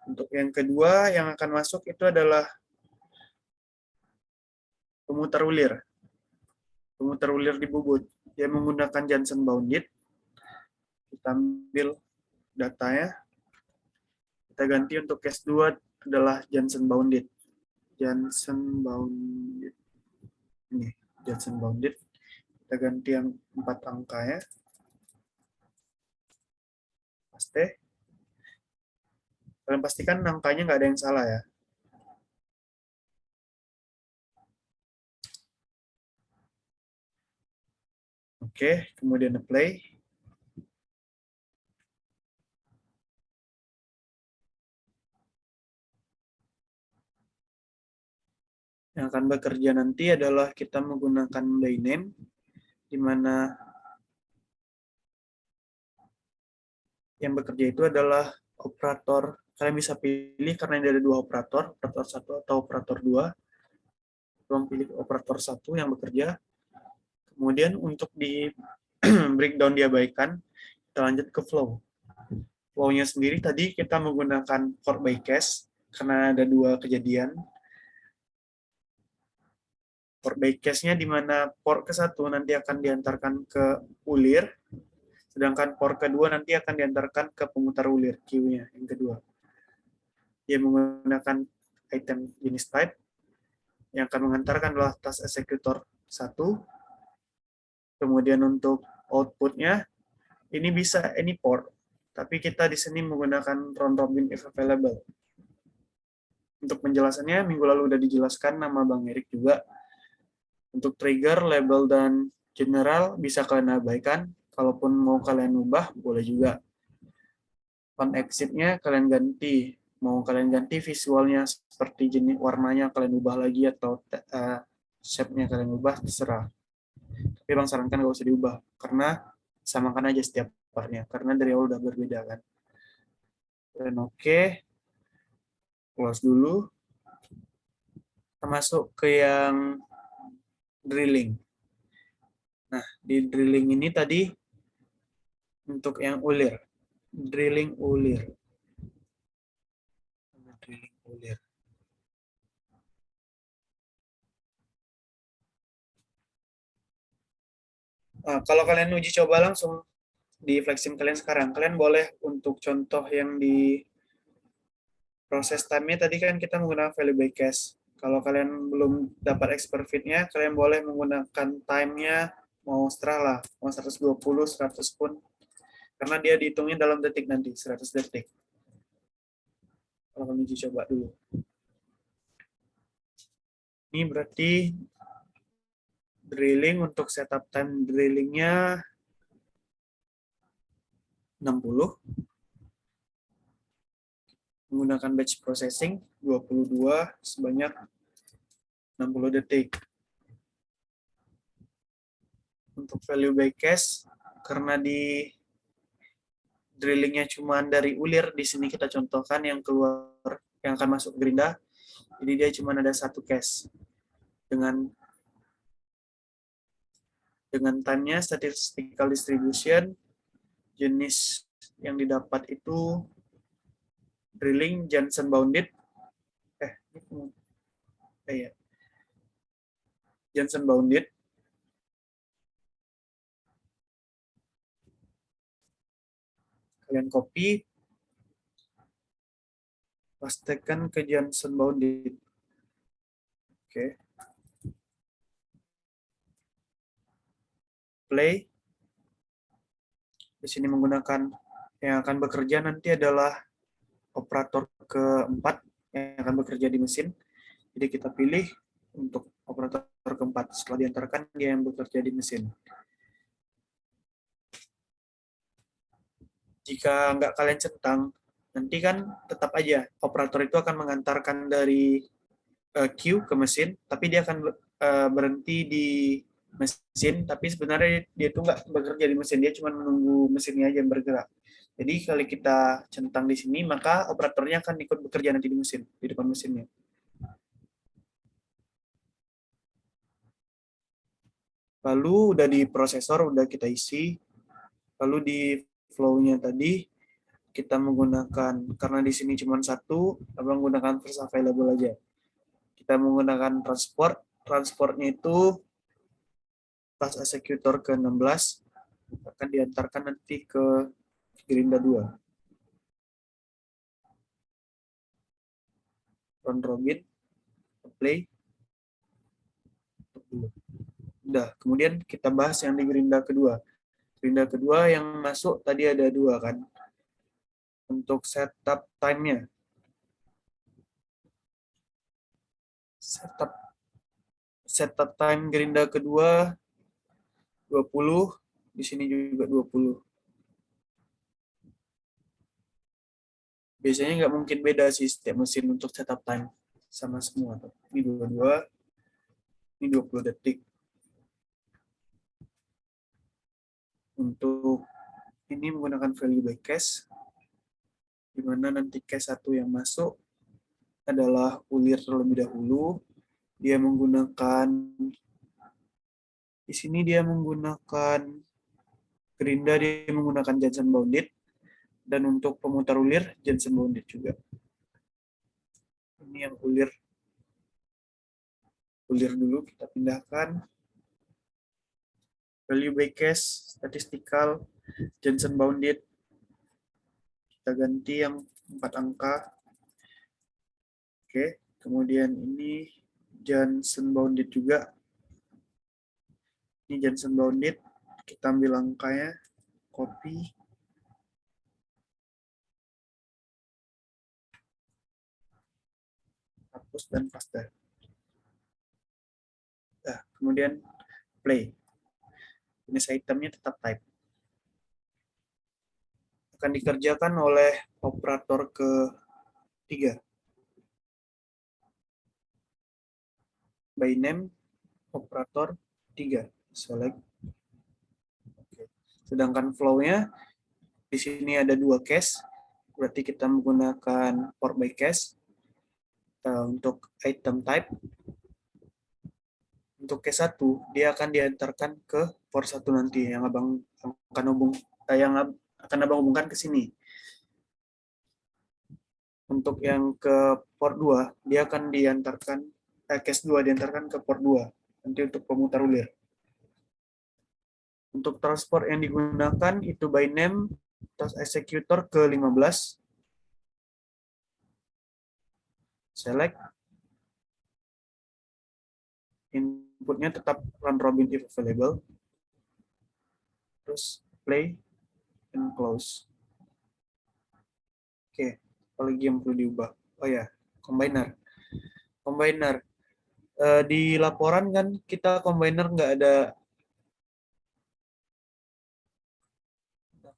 Untuk yang kedua yang akan masuk itu adalah pemutar ulir. Pemutar ulir di bubut. Dia menggunakan Johnson bounded. Kita ambil datanya. Kita ganti untuk case 2 adalah Johnson bounded. Johnson bounded. Ini, Johnson bounded. Kita ganti yang 4 angka ya. Paste. Kalian pastikan angkanya nggak ada yang salah ya. Oke, kemudian apply. Yang akan bekerja nanti adalah kita menggunakan byname, di mana yang bekerja itu adalah operator. Kalian bisa pilih karena ada 2 operator 1 atau operator 2. Tolong pilih operator 1 yang bekerja. Kemudian untuk di breakdown diabaikan, kita lanjut ke flow. Flow-nya sendiri tadi kita menggunakan port by cache, karena ada 2 kejadian. Port by cache-nya di mana port ke-1 nanti akan diantarkan ke ulir, sedangkan port kedua nanti akan diantarkan ke pemutar ulir, queue-nya yang kedua. Dia menggunakan item jenis type, yang akan mengantarkan adalah task executor 1. Kemudian untuk output-nya, ini bisa any port, tapi kita di sini menggunakan round robin if available. Untuk penjelasannya, minggu lalu udah dijelaskan nama Bang Erik juga. Untuk trigger, label, dan general bisa kalian abaikan. Kalaupun mau kalian ubah, boleh juga. On exit-nya kalian ganti. Mau kalian ganti visualnya seperti jenis warnanya kalian ubah lagi atau shape-nya kalian ubah, terserah. Tapi Bang sarankan nggak usah diubah, karena samakan aja setiap partnya, karena dari awal udah berbeda kan. Dan oke. Close dulu. Kita masuk ke yang drilling. Nah, di drilling ini tadi untuk yang ulir. Drilling ulir. Drilling ulir. Nah, kalau kalian uji coba langsung di Flexim kalian sekarang, kalian boleh untuk contoh yang di proses time-nya tadi kan kita menggunakan value by case. Kalau kalian belum dapat expert fit-nya, kalian boleh menggunakan time-nya mau seterah lah, mau 120, 100 pun. Karena dia dihitungnya dalam detik nanti, 100 detik. Kalau kalian uji coba dulu. Ini berarti drilling untuk setup time drillingnya 60. Menggunakan batch processing 22 sebanyak 60 detik. Untuk value by case, karena di drillingnya cuma dari ulir, di sini kita contohkan yang keluar, yang akan masuk gerinda, jadi dia cuma ada satu case. Dengan time-nya statistical distribution, jenis yang didapat itu drilling Johnson bounded, Johnson bounded, kalian copy, pastekan ke Johnson bounded. Oke. Play. Di sini menggunakan yang akan bekerja nanti adalah operator keempat yang akan bekerja di mesin. Jadi kita pilih untuk operator keempat. Setelah diantarkan, dia yang bekerja di mesin. Jika nggak kalian centang, nanti kan tetap aja operator itu akan mengantarkan dari queue ke mesin, tapi dia akan berhenti di mesin, tapi sebenarnya dia itu nggak bekerja di mesin, dia cuma menunggu mesinnya aja yang bergerak. Jadi kalau kita centang di sini, maka operatornya akan ikut bekerja nanti di mesin, di depan mesinnya. Lalu udah di prosesor, udah kita isi. Lalu di flow-nya tadi, kita menggunakan, karena di sini cuma satu, abang menggunakan first available aja. Kita menggunakan transportnya itu pas executor ke-16 akan diantarkan nanti ke gerinda 2. Round robin, play. Udah, kemudian kita bahas yang di gerinda kedua. Gerinda kedua yang masuk tadi ada 2 kan. Untuk setup time-nya. Setup time gerinda kedua 20, di sini juga 20. Biasanya nggak mungkin beda sih setiap mesin untuk setup time. Sama semua. Ini 22, ini 20 detik. Untuk ini menggunakan value by case, di mana nanti case 1 yang masuk adalah ulir terlebih dahulu. Dia menggunakan, di sini dia menggunakan gerinda, dia menggunakan Johnson bounded, dan untuk pemutar ulir Johnson bounded juga. Ini yang ulir dulu kita pindahkan. Value by case, statistical, Johnson bounded. Kita ganti yang 4 angka. Oke, kemudian ini Johnson bounded juga. Ini Johnson bounded. Kita ambil angkanya, copy. Hapus dan paste. Nah, kemudian play. Jenis itemnya tetap type. Akan dikerjakan oleh operator ke-3. By name, operator 3. Select. Oke. Sedangkan flow-nya, di sini ada 2 case. Berarti kita menggunakan port by case. Untuk item type. Untuk case 1, dia akan diantarkan ke port 1 nanti, yang abang akan abang hubungkan ke sini. Untuk yang ke port 2, dia akan diantarkan, case 2 diantarkan ke port 2, nanti untuk pemutar ulir. Untuk transport yang digunakan itu by name, task executor ke 15. Select. Inputnya tetap run robin if available. Terus play and close. Oke, apalagi yang perlu diubah? Oh ya, combiner. Combiner. Di laporan kan kita combiner nggak ada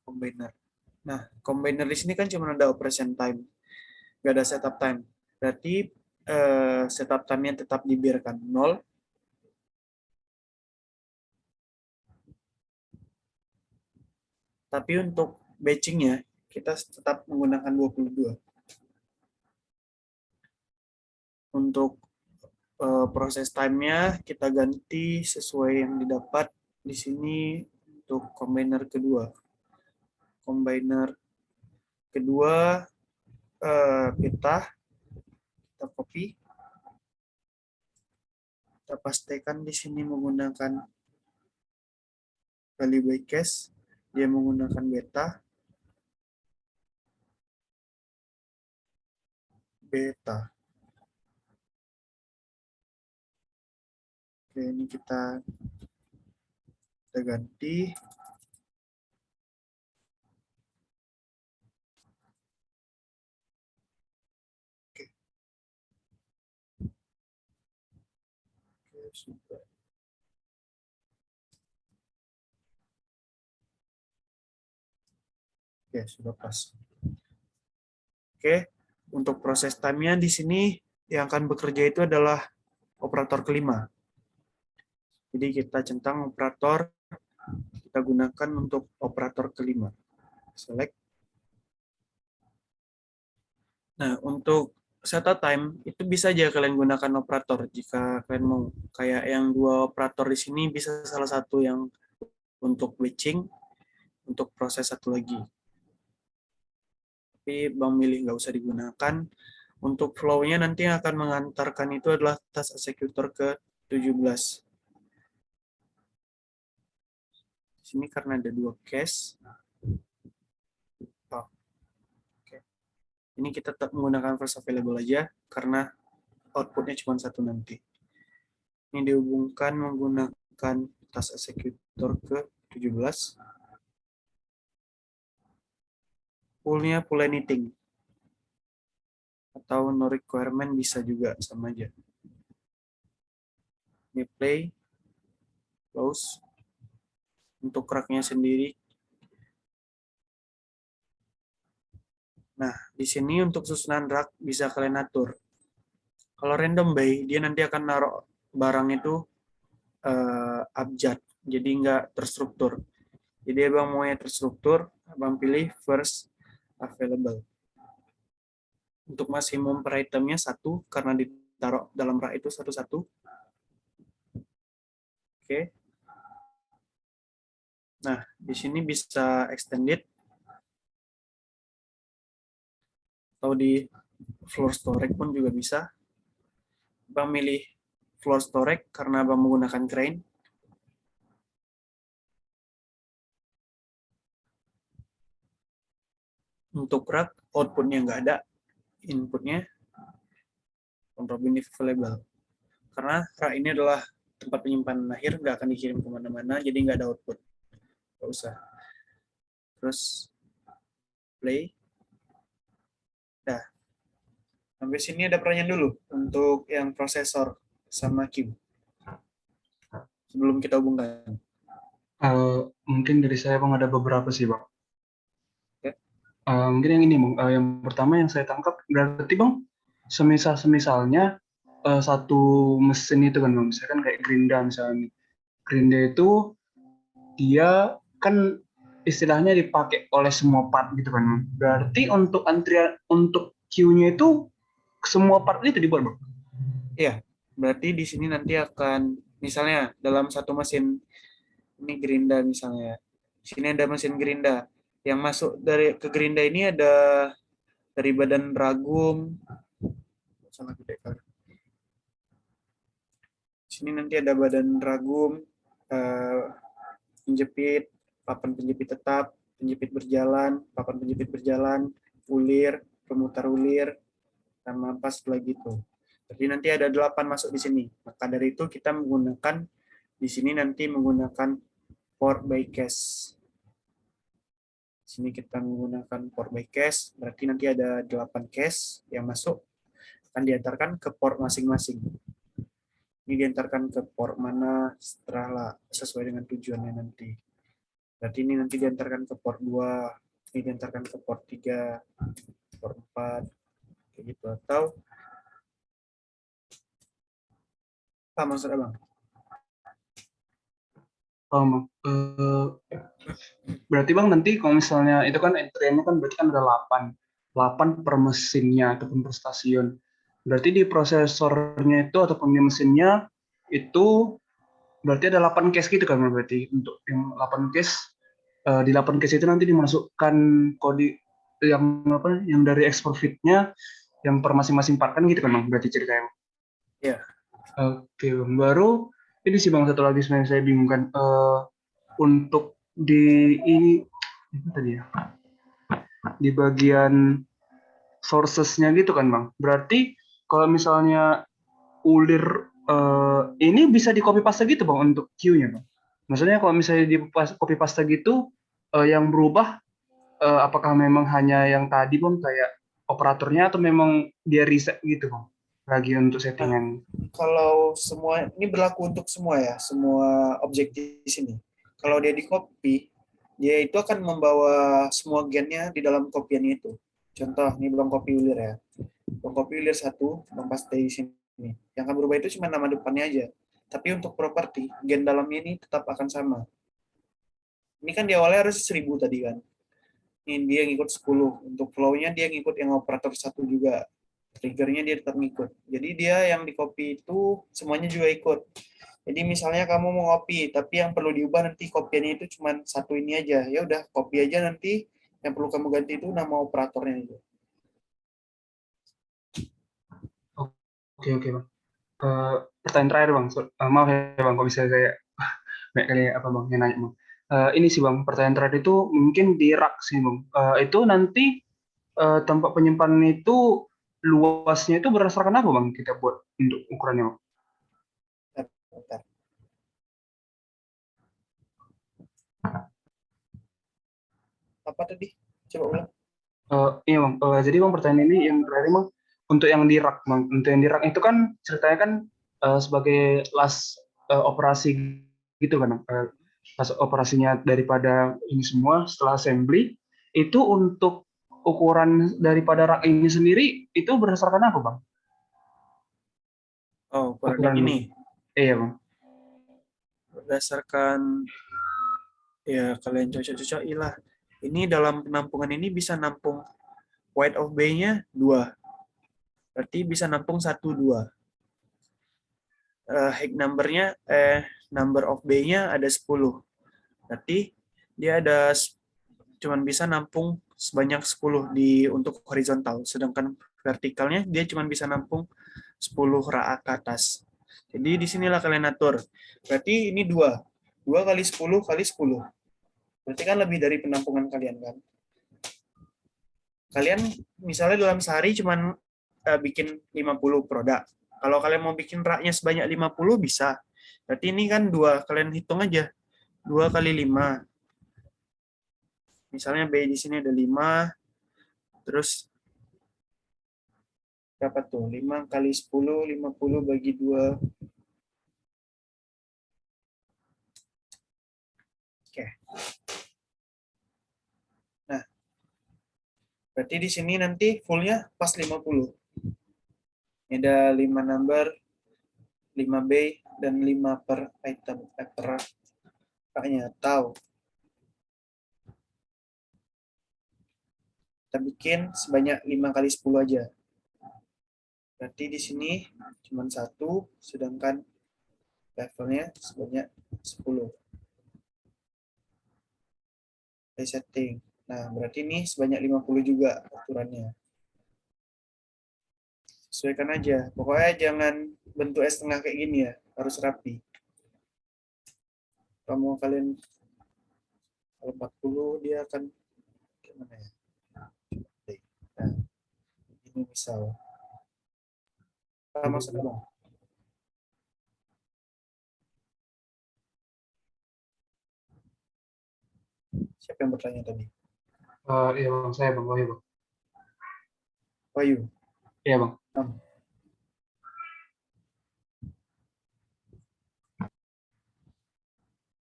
combiner. Nah, combiner di sini kan cuma ada operation time, nggak ada setup time. Berarti setup time-nya tetap dibiarkan 0. Tapi untuk batching-nya kita tetap menggunakan 22. Untuk proses time-nya kita ganti sesuai yang didapat di sini untuk combiner kedua. Combiner kedua kita copy, kita pastikan di sini menggunakan value by case, dia menggunakan beta. Oke, ini kita ganti. Sudah. Oke, sudah pas. Oke, untuk proses time-nya di sini yang akan bekerja itu adalah operator kelima. Jadi kita centang operator, kita gunakan untuk operator kelima. Select. Nah, untuk setup time itu bisa aja kalian gunakan operator jika kalian mau. Kayak yang dua operator di sini bisa salah satu yang untuk batching, untuk proses satu lagi. Tapi Bang milih nggak usah digunakan. Untuk flow-nya nanti yang akan mengantarkan itu adalah task executor ke 17. Di sini karena ada dua case. Ini kita tetap menggunakan first available aja karena outputnya cuma satu nanti. Ini dihubungkan menggunakan task executor ke 17. Pool-nya pool anything. Atau no requirement bisa juga sama aja. Ini play, close. Untuk rack-nya sendiri. Nah, di sini untuk susunan rack bisa kalian atur. Kalau random by, dia nanti akan naruh barang itu abjad, jadi nggak terstruktur. Jadi abang maunya terstruktur, abang pilih first available. Untuk maksimum per itemnya 1, karena ditaruh dalam rak itu satu-satu. Oke. Nah, di sini bisa extended atau di floor storage pun juga bisa. Abang milih floor storage karena abang menggunakan crane. Untuk rack, outputnya nggak ada, inputnya robin if available. Karena rack ini adalah tempat penyimpanan akhir, nggak akan dikirim kemana-mana, jadi nggak ada output. Nggak usah. Terus play. Nah, sampai sini ada pertanyaan dulu untuk yang prosesor sama cube. Sebelum kita hubungkan. Mungkin dari saya Bang ada beberapa sih Bang. Oke. Mungkin yang ini Bang. Yang pertama yang saya tangkap berarti Bang, semisalnya satu mesin itu kan Bang, misalkan kayak Grinda misalnya. Grinda itu dia kan istilahnya dipakai oleh semua part gitu kan Bang. Berarti untuk antrian untuk queue-nya itu semua part itu dibuat Bang. Iya, berarti di sini nanti akan misalnya dalam satu mesin ini Gerinda misalnya. Di sini ada mesin Gerinda. Yang masuk dari ke Gerinda ini ada dari badan ragum. Salah gede kan. Di sini nanti ada badan ragum, penjepit, papan penjepit tetap, penjepit berjalan, papan penjepit berjalan, ulir, pemutar ulir, sama ampas setelah gitu. Jadi nanti ada 8 masuk di sini. Maka dari itu kita menggunakan di sini nanti menggunakan port by case. Di sini kita menggunakan port by case, berarti nanti ada 8 case yang masuk akan diantarkan ke port masing-masing. Ini diantarkan ke port mana setelah sesuai dengan tujuannya nanti. Berarti ini nanti diantarkan ke port 2, ini diantarkan ke port 3, port 4, kayak gitu. Atau apa maksud abang? Oh, Bang. Berarti Bang nanti kalau misalnya itu kan entry-nya kan berarti kan ada 8 per mesinnya ataupun per stasiun. Berarti di prosesornya itu ataupun di mesinnya itu berarti ada 8 case gitu kan Bang, berarti untuk yang 8 case di 8 case itu nanti dimasukkan kode yang apa yang dari export fit-nya yang per masing-masing part kan gitu kan Bang, berarti ceritanya. Iya. Oke, Bang. Baru ini sih Bang satu lagi sebenarnya saya bingung kan untuk di ini apa tadi ya? Di bagian sources-nya gitu kan Bang. Berarti kalau misalnya ulir ini bisa di copy paste gitu Bang untuk queue-nya Bang. Maksudnya kalau misalnya di copy paste gitu yang berubah apakah memang hanya yang tadi Bang kayak operatornya atau memang dia reset gitu Bang lagi untuk settingan. Kalau semua ini berlaku untuk semua ya, semua objek di sini. Kalau dia di copy, dia itu akan membawa semua gennya di dalam kopiannya itu. Contoh, ini belum copy ulir ya. Belum copy ulir 1, belum paste di sini. Yang akan berubah itu cuma nama depannya aja. Tapi untuk properti, gen dalamnya ini tetap akan sama. Ini kan di awalnya harus 1000 tadi kan. Ini dia ngikut 10. Untuk flow-nya dia ngikut yang operator 1 juga. Triggernya dia tetap ngikut. Jadi dia yang di copy itu semuanya juga ikut. Jadi misalnya kamu mau copy, tapi yang perlu diubah nanti kopiannya itu cuma satu ini aja. Ya udah, copy aja nanti. Yang perlu kamu ganti itu nama operatornya aja. Oke Bang. Pertanyaan terakhir Bang. Maaf ya Bang kalau bisa saya banyak kali apa Bang yang nanya Bang. Ini sih Bang, pertanyaan terakhir itu mungkin di rak sih Bang. Itu nanti tempat penyimpanan itu luasnya itu berdasarkan apa Bang kita buat untuk ukurannya Bang? Bentar. Apa tadi? Coba ulang. Iya Bang, jadi Bang pertanyaan ini yang terakhir Bang, untuk yang di rak Bang, untuk yang di rak itu kan ceritanya kan sebagai last operasi gitu kan, last operasinya daripada ini semua setelah assembly, itu untuk ukuran daripada rak ini sendiri itu berdasarkan apa Bang? Oh, ukuran Ukuran ini. Iya Bang. Berdasarkan ya kalian cocok-cocokin lah. Ini dalam penampungan ini bisa nampung weight of bay-nya 2. Berarti bisa nampung 1, 2. Height number-nya, number of bay-nya ada 10. Berarti dia ada cuman bisa nampung sebanyak 10 untuk horizontal. Sedangkan vertikalnya dia cuman bisa nampung 10 rak ke atas. Jadi disinilah kalian atur. Berarti ini 2. 2 kali 10 kali 10. Berarti kan lebih dari penampungan kalian kan. Kalian misalnya dalam sehari cuman bikin 50 produk. Kalau kalian mau bikin raknya sebanyak 50 bisa. Berarti ini kan 2, kalian hitung aja. 2 kali 5. Misalnya B di sini ada 5, terus berapa tuh? 5 kali 10, 50 bagi 2. Oke. Nah, berarti di sini nanti fullnya pas 50. Ini ada 5 number, 5 B, dan 5 per item, per raknya. Atau kita bikin sebanyak 5 kali 10 aja. Berarti di sini cuma 1, sedangkan levelnya sebanyak 10. Resetting. Nah, berarti ini sebanyak 50 juga aturannya. Sesuaikan aja. Pokoknya jangan bentuk S setengah kayak gini ya. Harus rapi. Kalau mau kalian Kalau 40 dia akan gimana ya? Nah, ini misal. Apa maksudnya Bang? Siapa yang bertanya tadi? Iya bang, saya bang, Wahyu bang. Wahyu. Iya bang.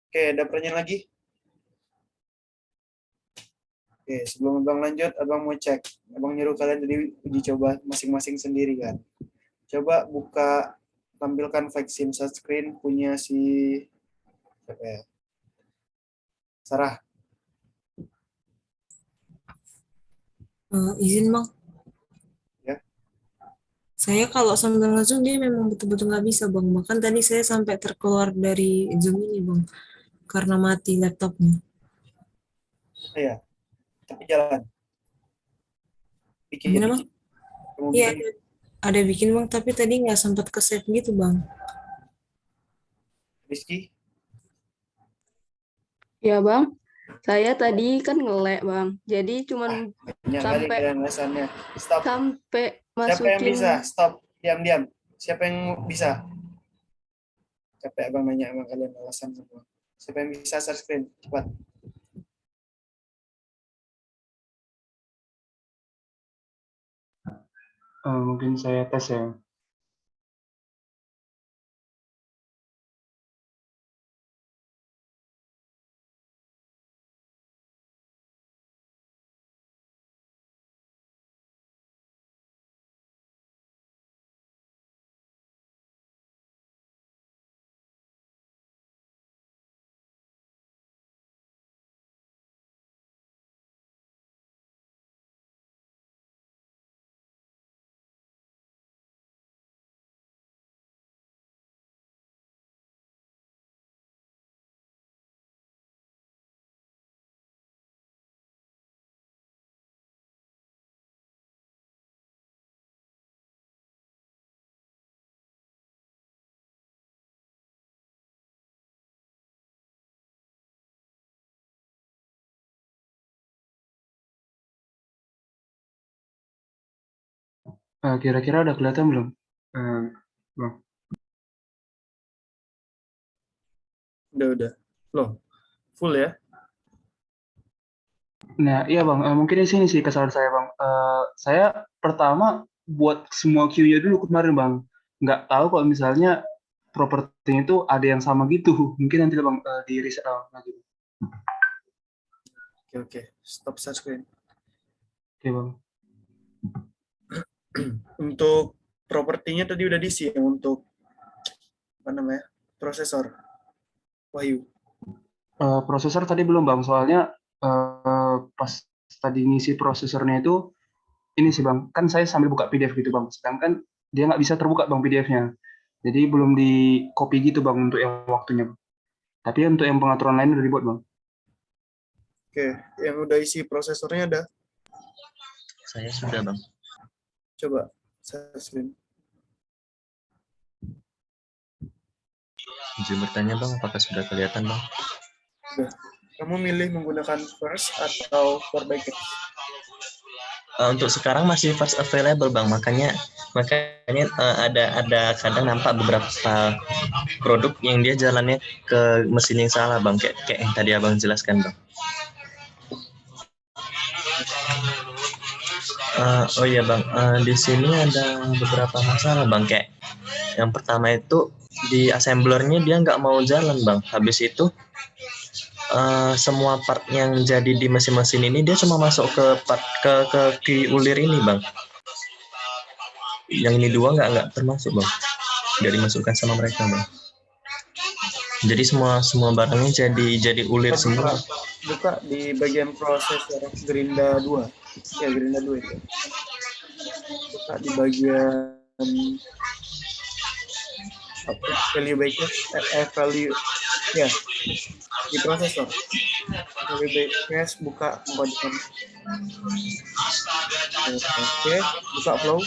Oke, ada pertanyaan lagi? Oke, sebelum Abang lanjut, Abang mau cek. Abang nyuruh kalian tadi uji coba masing-masing sendiri kan. Coba buka, tampilkan vaksin screen punya si siapa ya? Sarah. Izin bang. Ya. Saya kalau sambil nge-zoom dia memang betul-betul nggak bisa bang. Bahkan tadi saya sampai terkeluar dari zoom ini bang. Karena mati laptopnya. Iya, tapi jalan. Bikin. Gimana bang? Kamu Iya bikin. ada bikin bang. Tapi tadi nggak sempat ke save gitu bang. Rizky. Ya bang, saya tadi kan ngelek bang, jadi cuman Banyak kali sampai alasannya. Stop. sampai Siapa yang bisa? masukin Stop. Diam-diam. Siapa yang bisa? Capek Abang nanya sama kalian alasan semua. Siapa yang bisa share screen? Cepat. Mungkin saya tes ya. Kira-kira udah kelihatan belum? Bang. Udah. Loh, full ya? Nah, iya bang, mungkin di sini sih kesalahan saya bang. Saya pertama buat semua queue-nya dulu kemarin bang. Nggak tahu kalau misalnya propertinya itu ada yang sama gitu. Mungkin nanti bang di reset lagi. Oke. Stop share screen. Oke bang. Untuk propertinya tadi udah diisi ya, untuk apa namanya? Prosesor. Wahyu. Prosesor tadi belum bang, soalnya pas tadi ngisi prosesornya itu ini sih bang, kan saya sambil buka PDF gitu bang, sedangkan dia nggak bisa terbuka bang PDF-nya, jadi belum di copy gitu bang untuk yang waktunya. Tapi untuk yang pengaturan lain udah dibuat bang. Oke, yang udah isi prosesornya ada. Saya sudah bang. Coba share screen. Izin bertanya bang, apakah sudah kelihatan bang? Udah. Kamu milih menggunakan first atau for backup? Untuk sekarang masih first available bang, makanya ada kadang nampak beberapa produk yang dia jalannya ke mesin yang salah bang, kayak yang tadi abang jelaskan bang. Oh iya bang, di sini ada beberapa masalah bang, kayak yang pertama itu di assemblernya dia nggak mau jalan bang. Habis itu semua part yang jadi di mesin-mesin ini dia cuma masuk ke part ke ulir ini bang. Yang ini dua nggak termasuk bang, nggak dimasukkan sama mereka bang. Jadi semua barangnya jadi ulir semua. Buka di bagian prosesor Gerinda 2. Ya, Gerinda 2 itu. Buka di bagian value backers, value ya, di prosesor. Value backers buka komponen. Oke, buka flow.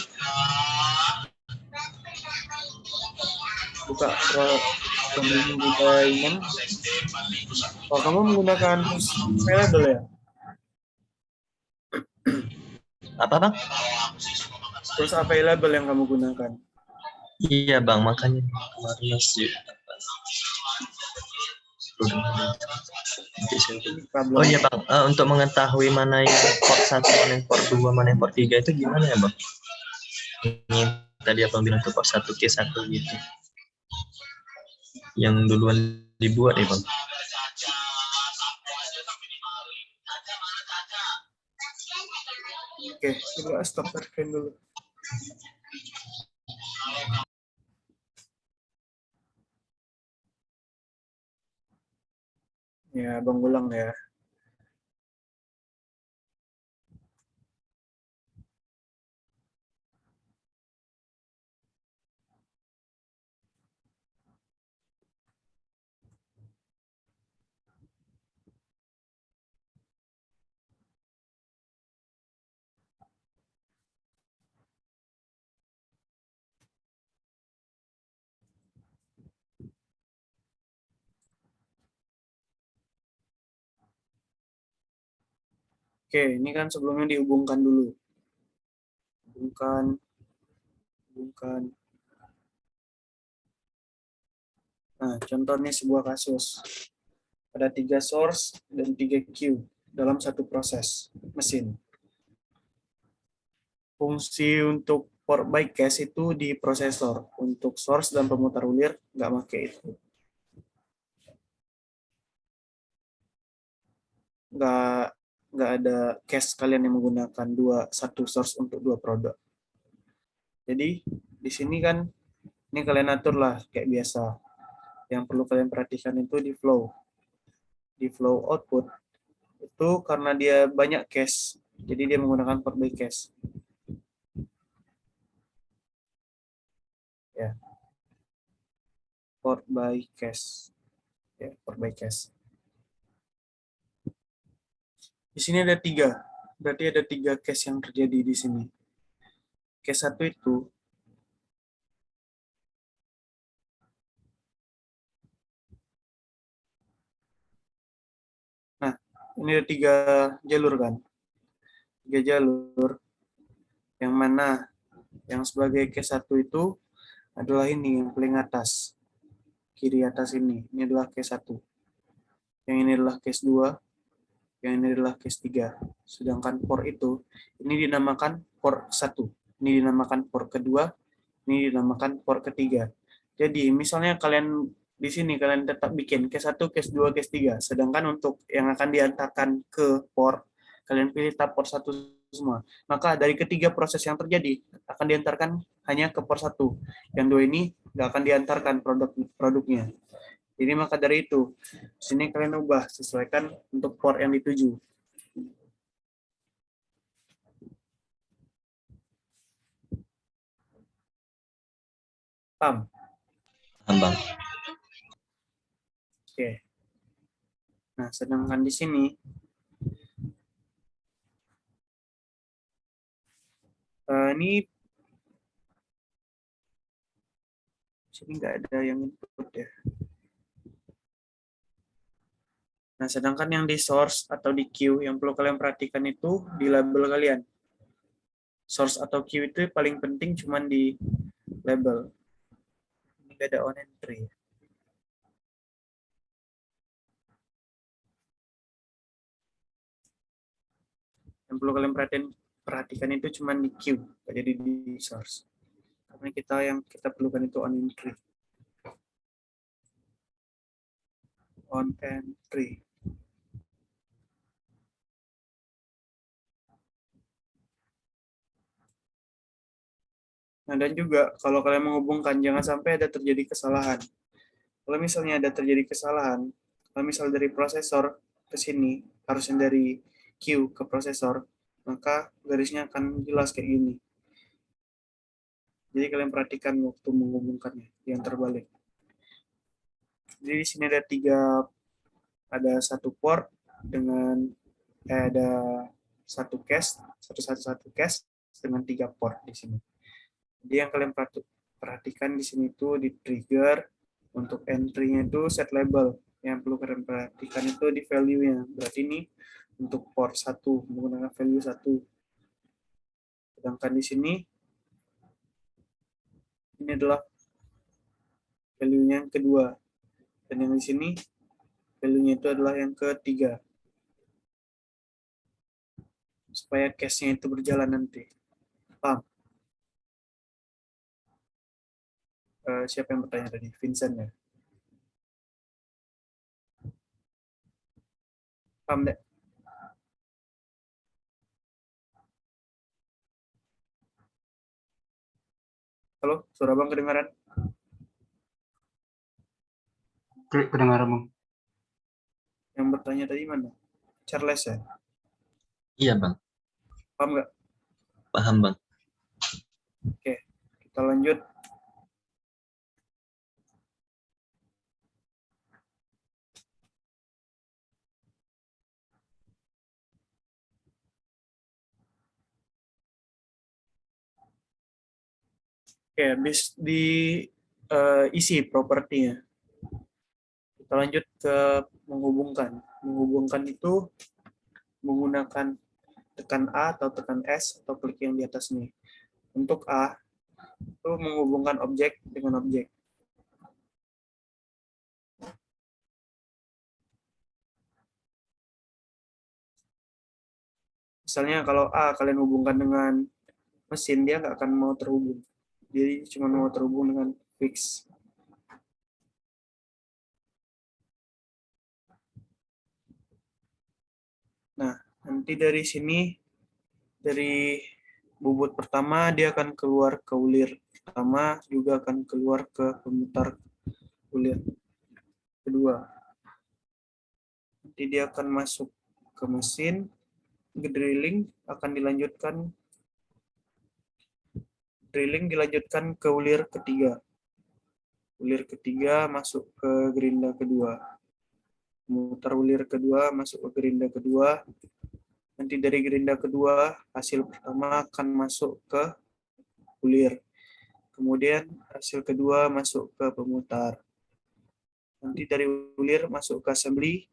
Buka environment. Oh, kamu menggunakan available ya? Apa bang? Terus available yang kamu gunakan? Iya bang, makanya kemarin masih Problem. Oh iya bang, untuk mengetahui mana yang port 1, mana yang port 2, mana yang port 3 itu gimana ya bang? Ini tadi apa bilang tuh port 1 ke 1 gitu. Yang duluan dibuat ya bang. Oke, coba stop recording dulu. Ya, Bang ulang ya. Oke, ini kan sebelumnya dihubungkan dulu. Hubungkan. Nah, contohnya sebuah kasus. Ada 3 source dan 3 queue dalam satu proses mesin. Fungsi untuk port by cache itu di prosesor. Untuk source dan pemutar ulir, nggak pakai itu. Nggak ada cache kalian yang menggunakan satu source untuk 2 produk. Jadi, di sini kan, ini kalian atur lah kayak biasa. Yang perlu kalian perhatikan itu di flow. Di flow output, itu karena dia banyak cache, jadi dia menggunakan port by cache. Ya. Port by cache. Ya, port by cache. Di sini ada 3. Berarti ada 3 cache yang terjadi di sini. Cache 1 itu nah, ini ada 3 jalur kan. 3 jalur. Yang mana yang sebagai cache 1 itu adalah ini yang paling atas. Kiri atas ini. Ini adalah cache 1. Yang ini adalah cache 2. Yang ini adalah cache 3. Sedangkan port itu ini dinamakan port 1. Ini dinamakan port kedua. Ini dinamakan port ketiga. Jadi misalnya kalian di sini kalian tetap bikin cache 1, cache 2, cache 3. Sedangkan untuk yang akan diantarkan ke port, kalian pilih tab port 1 semua. Maka dari ketiga proses yang terjadi akan diantarkan hanya ke port 1. Yang 2 ini nggak akan diantarkan produknya. Jadi maka dari itu, sini kalian ubah, sesuaikan untuk port yang dituju. Paham? Bang. Oke. Nah, sedangkan di sini ini sini nggak ada yang input ya. Nah, sedangkan yang di source atau di queue yang perlu kalian perhatikan itu di label kalian. Source atau queue itu paling penting cuman di label. Ini nggak ada on entry. Yang perlu kalian perhatikan itu cuman di queue, nggak jadi di source. Karena kita perlukan itu on entry. On entry. Nah, dan juga kalau kalian menghubungkan, jangan sampai ada terjadi kesalahan. Kalau misalnya ada terjadi kesalahan, kalau misal dari prosesor ke sini, harusnya dari queue ke prosesor, maka garisnya akan jelas kayak gini. Jadi kalian perhatikan waktu menghubungkannya, yang terbalik. Jadi di sini ada satu port dengan ada satu cache, satu cache dengan 3 port di sini. Jadi yang kalian perhatikan di sini itu di trigger untuk entry-nya itu set label Yang perlu kalian perhatikan itu di value-nya. Berarti ini untuk port 1 menggunakan value 1. Sedangkan di sini ini adalah value-nya yang kedua. Dan yang di sini value-nya itu adalah yang ketiga. Supaya case-nya itu berjalan nanti. Paham? Siapa yang bertanya tadi? Vincent ya? Paham deh? Halo, suara Bang kedengaran? Kedengaran Bang. Yang bertanya tadi mana? Charles ya? Iya, Bang. Paham nggak? Paham, Bang. Oke, kita lanjut. Oke, habis di isi propertinya. Kita lanjut ke menghubungkan. Menghubungkan itu menggunakan tekan A atau tekan S atau klik yang di atas nih. Untuk A, itu menghubungkan objek dengan objek. Misalnya kalau A kalian hubungkan dengan mesin, dia nggak akan mau terhubung. Jadi cuma mau terhubung dengan fix. Nah, nanti dari sini, dari bobot pertama, dia akan keluar ke ulir pertama, juga akan keluar ke pemutar ulir kedua. Nanti dia akan masuk ke mesin, ke drilling, akan dilanjutkan ke ulir ketiga. Ulir ketiga masuk ke gerinda kedua. Mutar ulir kedua masuk ke gerinda kedua. Nanti dari gerinda kedua, hasil pertama akan masuk ke ulir. Kemudian hasil kedua masuk ke pemutar. Nanti dari ulir masuk ke assembly,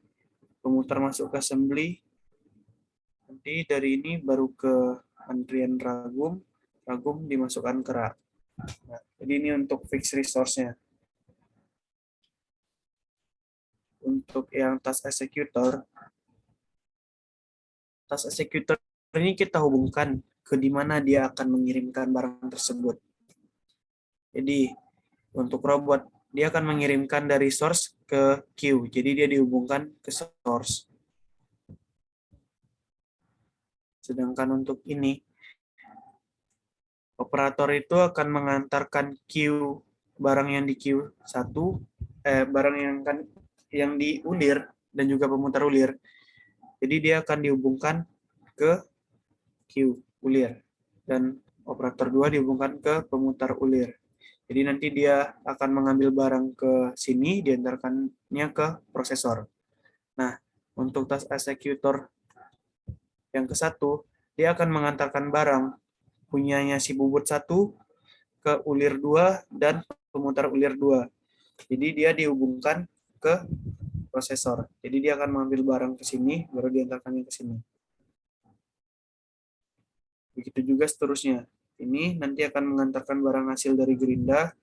pemutar masuk ke assembly. Nanti dari ini baru ke antrian ragum, ragum dimasukkan ke rak. Nah, jadi ini untuk fix resource-nya. Untuk yang task executor ini kita hubungkan ke di mana dia akan mengirimkan barang tersebut. Jadi untuk robot, dia akan mengirimkan dari source ke queue. Jadi dia dihubungkan ke source. Sedangkan untuk ini, operator itu akan mengantarkan queue barang yang di queue 1, barang yang di ulir dan juga pemutar ulir. Jadi dia akan dihubungkan ke queue ulir dan operator 2 dihubungkan ke pemutar ulir. Jadi nanti dia akan mengambil barang ke sini, diantarkannya ke prosesor. Nah, untuk task executor yang ke-1, dia akan mengantarkan barang punyanya si bubut 1 ke ulir 2 dan pemutar ulir 2. Jadi dia dihubungkan ke prosesor. Jadi dia akan mengambil barang ke sini, baru diantarkannya ke sini. Begitu juga seterusnya. Ini nanti akan mengantarkan barang hasil dari gerinda.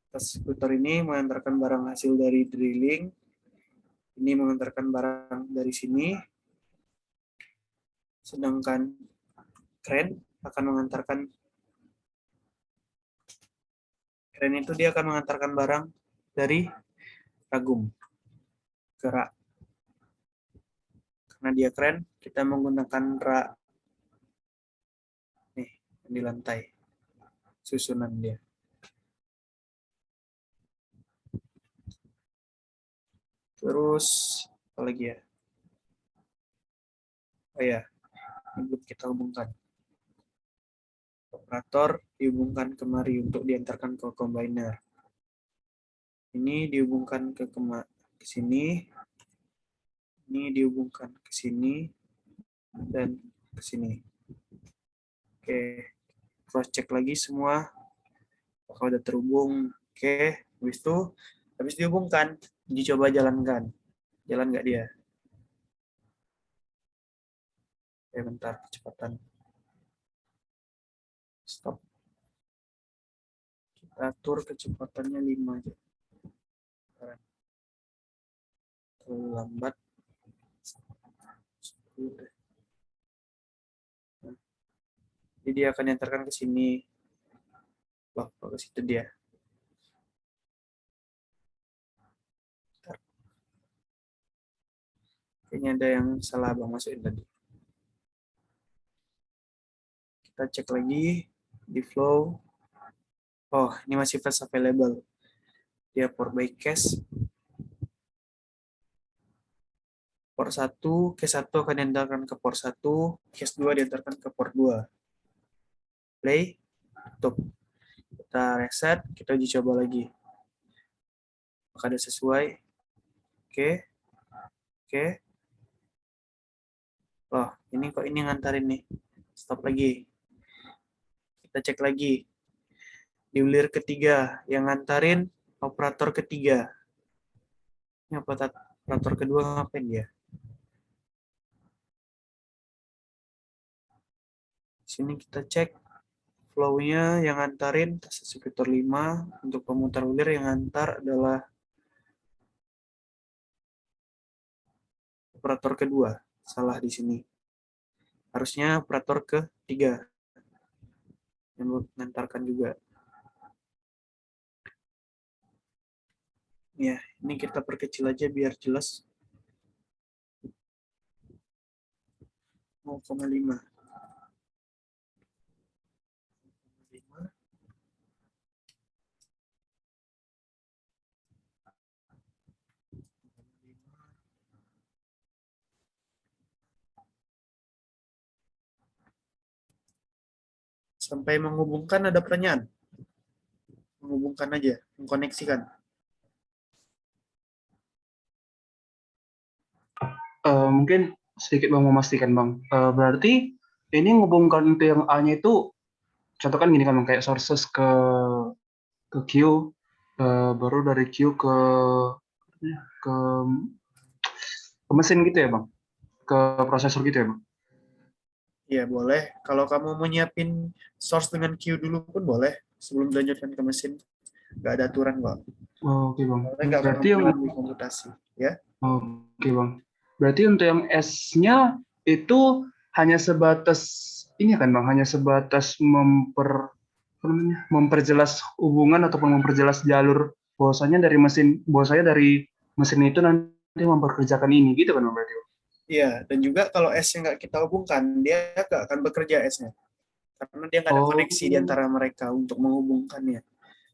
Task executor ini mengantarkan barang hasil dari drilling. Ini mengantarkan barang dari sini. Sedangkan crane itu dia akan mengantarkan barang dari ragum ke rak. Karena dia crane, kita menggunakan rak nih di lantai. Susunan dia. Terus apa lagi ya? Oh ya, ini belum kita hubungkan. Operator dihubungkan kemari untuk diantarkan ke combiner. Ini dihubungkan ke sini. Ini dihubungkan ke sini dan ke sini. Oke, cross check lagi semua. Apakah udah terhubung? Oke, habis dihubungkan, Uji coba jalankan. Jalan nggak dia? Bentar, kecepatan. Stop. Kita atur kecepatannya 5 aja. Terlalu lambat. 10 deh. Jadi dia akan diantarkan ke sini. Wah, ke situ dia. Kayaknya ada yang salah Bang masukin tadi. Kita cek lagi di flow. Oh, ini masih fast available. Dia port by case. Port 1, case 1 akan diantarkan ke port 1, case 2 diantarkan ke port 2. Play, tutup. Kita reset, kita uji coba lagi. Apakah ada sesuai? Oke. Oke. Oh, ini kok ini ngantarin nih. Stop lagi. Kita cek lagi. Di ulir ketiga, yang ngantarin operator ketiga. Ini operator kedua ngapain dia? Di sini kita cek flow-nya yang ngantarin tas sekitar 5. Untuk pemutar ulir yang ngantar adalah operator kedua. Salah di sini. Harusnya operator ketiga yang mengantarkan juga. Ya, ini kita perkecil aja biar jelas. 0,5. Sampai menghubungkan ada pertanyaan. Menghubungkan aja, mengkoneksikan. Mungkin sedikit Bang memastikan Bang. Berarti ini menghubungkan ke yang A-nya itu, contoh kan gini kan Bang, kayak sources ke Q, baru dari Q ke mesin gitu ya Bang, ke prosesor gitu ya Bang. Iya, boleh. Kalau kamu mau nyiapin source dengan queue dulu pun boleh. Sebelum dilanjutkan ke mesin. Nggak ada aturan kok. Oke Bang. Soalnya nggak akan Berarti yang mempengaruhi komputasi. Ya. Oke Bang. Berarti untuk yang S-nya itu hanya sebatas ini kan Bang, hanya sebatas memperjelas hubungan ataupun memperjelas jalur bahwasanya dari mesin itu nanti memperkerjakan ini gitu kan Bang berarti. Iya, dan juga kalau S-nya nggak kita hubungkan, dia nggak akan bekerja S-nya. Karena dia nggak ada Oh, koneksi di antara mereka untuk menghubungkannya.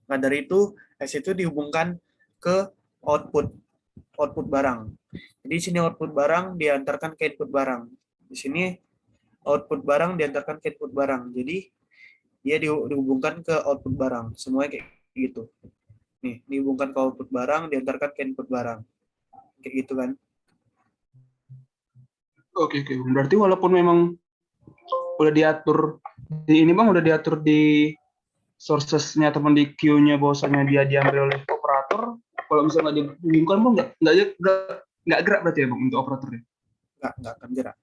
Nah, dari itu, S itu dihubungkan ke output output barang. Jadi di sini output barang diantarkan ke input barang. Di sini output barang diantarkan ke input barang. Jadi dia dihubungkan ke output barang. Semuanya kayak gitu. Nih, dihubungkan ke output barang, diantarkan ke input barang. Kayak gitu kan. oke. Berarti walaupun memang udah diatur di ini Bang, udah diatur di sources-nya ataupun di queue-nya bahwasanya dia diambil oleh operator, kalau misalnya dihubungkan Bang nggak gerak berarti ya Bang untuk operatornya. Nggak akan gerak.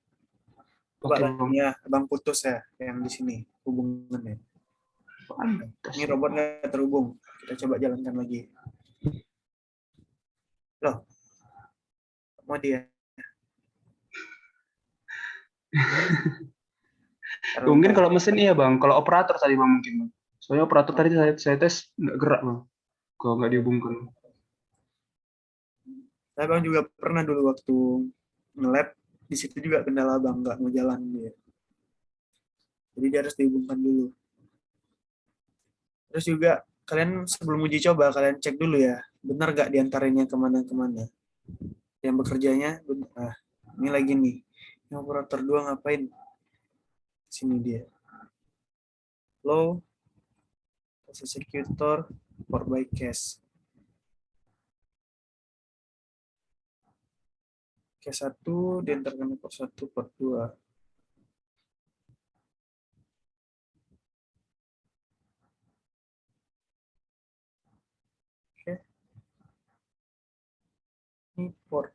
Coba Oke lah, Bang. ya, Bang putus ya, yang di sini hubungannya. Pantas. Ini robot nggak terhubung. Kita coba jalankan lagi. Loh, mau dia? Mungkin kalau mesin iya Bang, kalau operator tadi Bang mungkin Bang. Soalnya operator tadi saya tes nggak gerak Bang, kalau nggak dihubungkan. Saya Bang juga pernah dulu waktu nge-lab, di situ juga kendala Bang, nggak mau jalan dia. Jadi dia harus dihubungkan dulu. Terus juga kalian sebelum uji coba, kalian cek dulu ya, benar nggak diantarinnya kemana-kemana. Yang bekerjanya, nah, ini lagi nih, yang operator 2 ngapain? Sini dia. Low, executor, port by case. Case 1 diantarkan ke port 1, port 2. Oke. Ini port.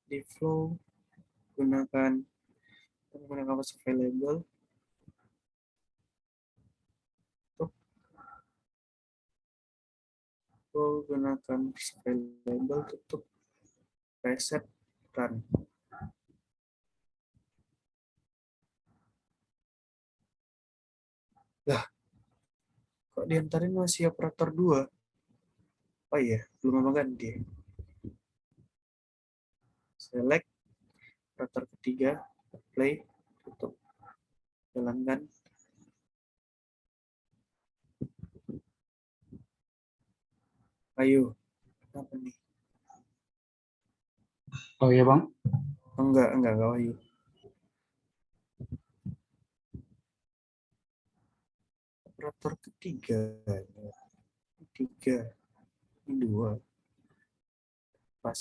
Di flow menggunakan was available. Flow gunakan was available, tutup, reset, run. Lah, kok diantarin masih operator 2? Oh iya, belum apa ganti. Select operator ketiga, play, tutup, jalankan. Ayo, apa nih? Oh iya Bang. Oh, enggak, ayo. Operator ketiga, ini 2, pas.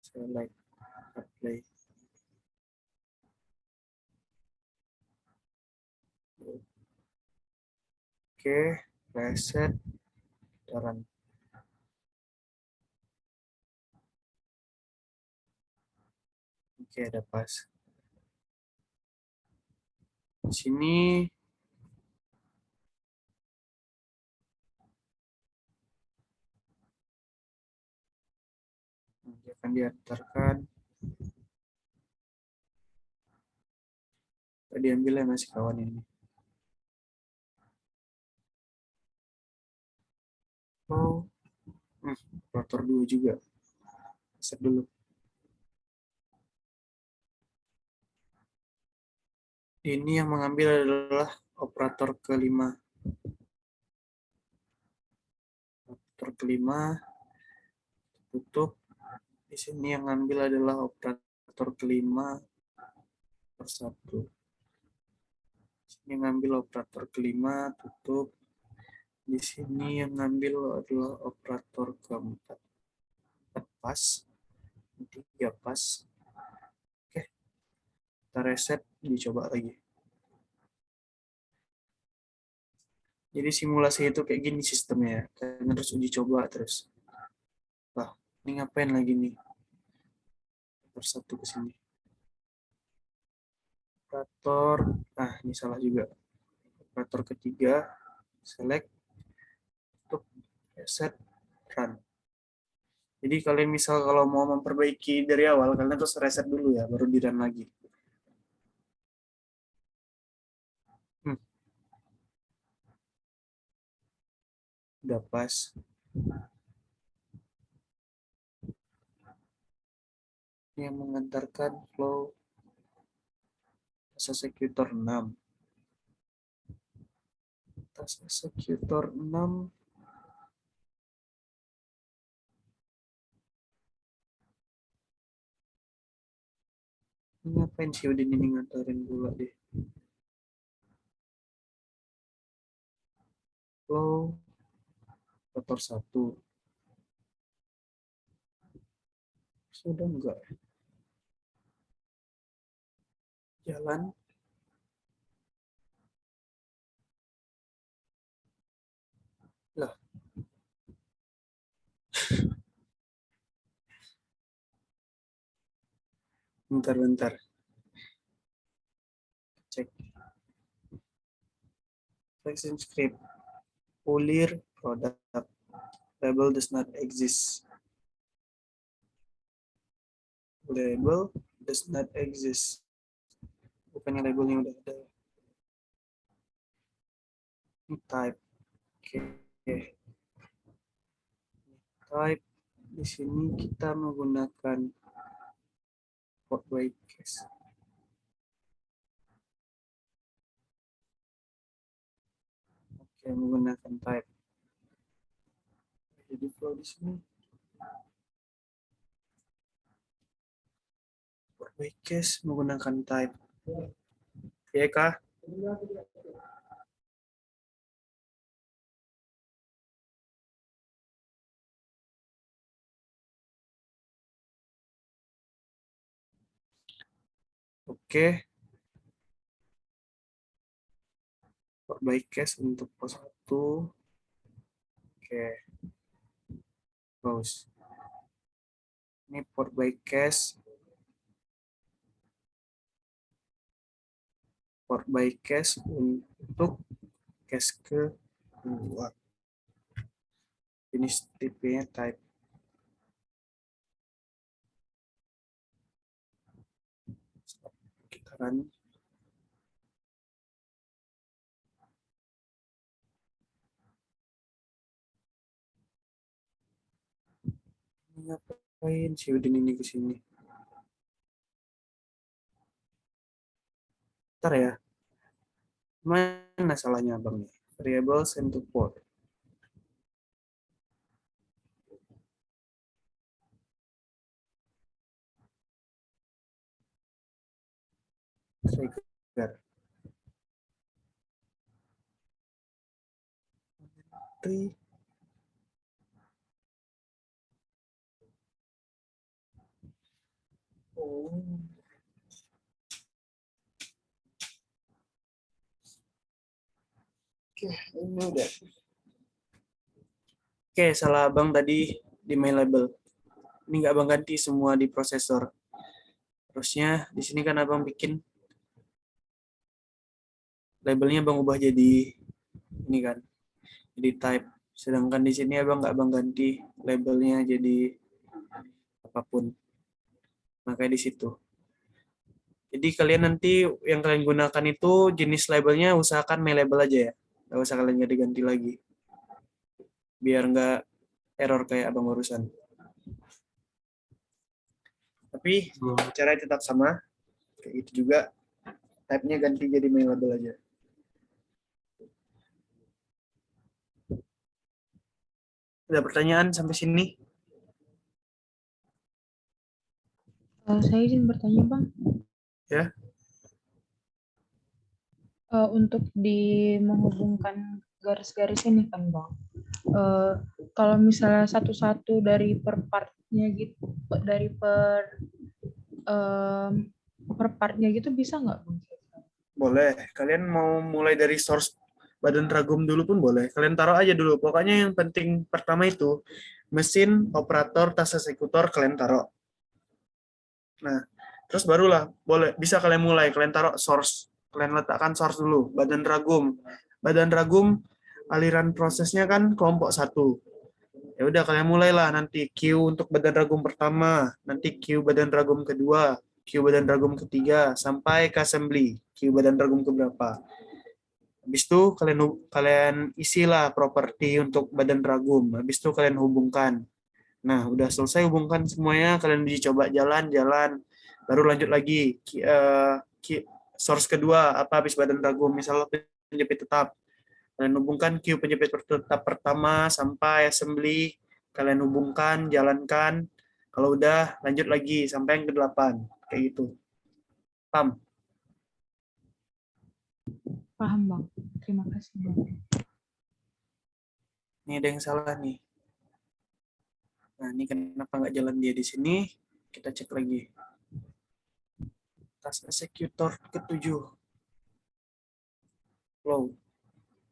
Select, play. Oke, reset, jalan. Oke, ada pas. Di sini nanti akan diantarkan. Tadi ambil ya masih kawan ini. Oh, operator 2 juga. Set dulu. Ini yang mengambil adalah operator kelima. Operator kelima, tutup. Di sini yang ngambil adalah operator kelima per 1. Di sini yang ngambil operator kelima, tutup. Di sini yang ngambil adalah operator keempat. 4 pas, 3 pas. Oke, kita reset, dicoba lagi. Jadi simulasi itu kayak gini sistemnya, kalian terus uji coba terus. Wah, ini ngapain lagi nih? Per 1 ke sini. Operator, nah ini salah juga. Operator ketiga, select, tutup, reset, run. Jadi kalian misal kalau mau memperbaiki dari awal, kalian terus reset dulu ya, baru di run lagi. Udah pas. Ini yang mengantarkan flow tas executor 6. Tas executor 6. Ini ngapain sih Udin ini ngantarin pula deh. Flow motor 1. Sudah enggak? Jalan. Lah. Bentar. Cek. Section script. Pulir product. Label does not exist. Label does not exist. Bukannya labelnya udah ada. Ini type. Oke. Type. Di sini kita menggunakan port by case. Oke, menggunakan type. Jadi flow di sini. Port by case menggunakan type. Ya kah? Oke. port by case untuk pos 1. Oke. Close. Ini port by case. Port by case untuk case kedua. Jenis tipenya type. Kita run. Ngapain si Udin ini ke sini? Ntar ya. Mana salahnya abang nih? Variable send to port. Trigger. Oh. Oke, ini udah. Oke, salah abang tadi di main label. Ini nggak abang ganti semua di prosesor. Terusnya di sini kan abang bikin labelnya abang ubah jadi ini kan, jadi type. Sedangkan di sini abang nggak abang ganti labelnya jadi apapun. Makanya di situ. Jadi kalian nanti yang kalian gunakan itu jenis labelnya usahakan main label aja ya. Nggak usah kalian ganti-ganti lagi. Biar nggak error kayak abang urusan. Tapi caranya tetap sama. Kayak gitu juga. Type-nya ganti jadi main label aja. Ada pertanyaan sampai sini? Saya izin bertanya, Bang. Ya. Untuk menghubungkan garis-garis ini kan, Bang. Kalau misalnya satu-satu dari per partnya gitu, dari per partnya gitu bisa nggak, Bang? Boleh. Kalian mau mulai dari source badan ragum dulu pun boleh. Kalian taruh aja dulu. Pokoknya yang penting pertama itu mesin, operator, tas eksekutor kalian taruh. Nah, terus barulah boleh bisa kalian mulai. Kalian taruh source. Kalian letakkan source dulu. Badan ragum. Badan ragum aliran prosesnya kan kelompok 1. Ya udah kalian mulailah nanti Q untuk badan ragum pertama, nanti Q badan ragum kedua, Q badan ragum ketiga sampai ke assembly. Q badan ragum keberapa. Habis itu kalian isilah properti untuk badan ragum. Habis itu kalian hubungkan. Nah, udah selesai hubungkan semuanya, kalian uji coba jalan-jalan. Baru lanjut lagi source kedua apa habis badan ragum, misalnya penjepit tetap. Kalian hubungkan Q penjepit tetap pertama sampai assembly. Kalian hubungkan, jalankan. Kalau udah, lanjut lagi sampai yang ke-8. Kayak gitu. Paham? Paham, Bang. Terima kasih, Bang. Ini ada yang salah nih. Nah, ini kenapa nggak jalan dia di sini? Kita cek lagi. Tas eksekutor ke-7. Flow.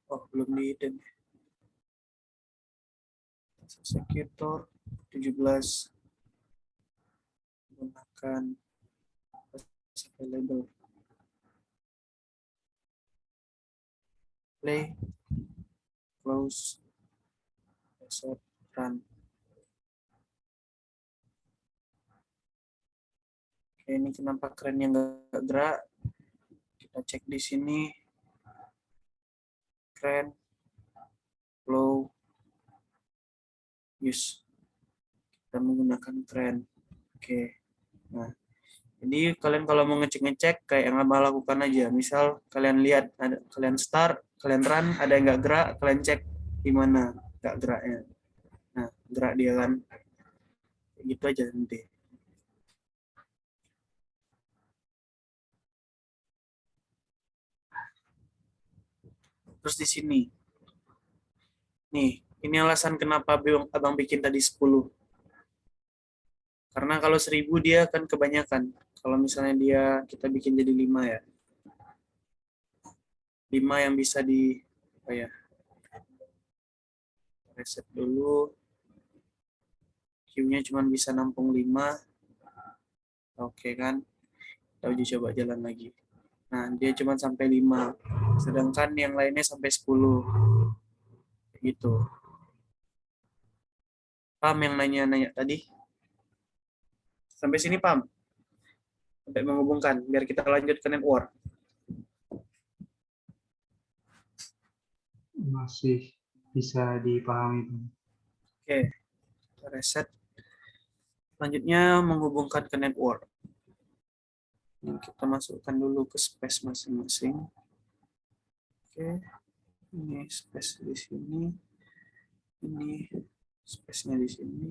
Oh, belum di-hidden. Tas eksekutor 17. Gunakan available. Play. Close. Reset. Run. Oke, ini kenapa kerennya nggak gerak? Kita cek di sini. Keren. Flow. Use. Kita menggunakan keren. Oke. Nah, jadi kalian kalau mau ngecek-ngecek kayak yang abang lakukan aja. Misal kalian lihat, kalian start, kalian run, ada yang nggak gerak, kalian cek di mana nggak geraknya. Nah, gerak dia kan. Gitu aja nanti. Terus di sini. Nih, ini alasan kenapa abang bikin tadi 10. Karena kalau 1000 dia kan kebanyakan. Kalau misalnya kita bikin jadi 5 ya. 5 yang bisa di reset dulu. Queue-nya cuma bisa nampung 5. Oke kan? Kita uji coba jalan lagi. Nah, dia cuma sampai 5. Sedangkan yang lainnya sampai 10. Gitu. Paham yang nanya-nanya tadi? Sampai sini paham? Sampai menghubungkan, biar kita lanjut ke network. Masih bisa dipahami. Oke, kita reset. Selanjutnya menghubungkan ke network. Ini kita masukkan dulu ke space masing-masing. Oke, ini space di sini. Ini space-nya di sini.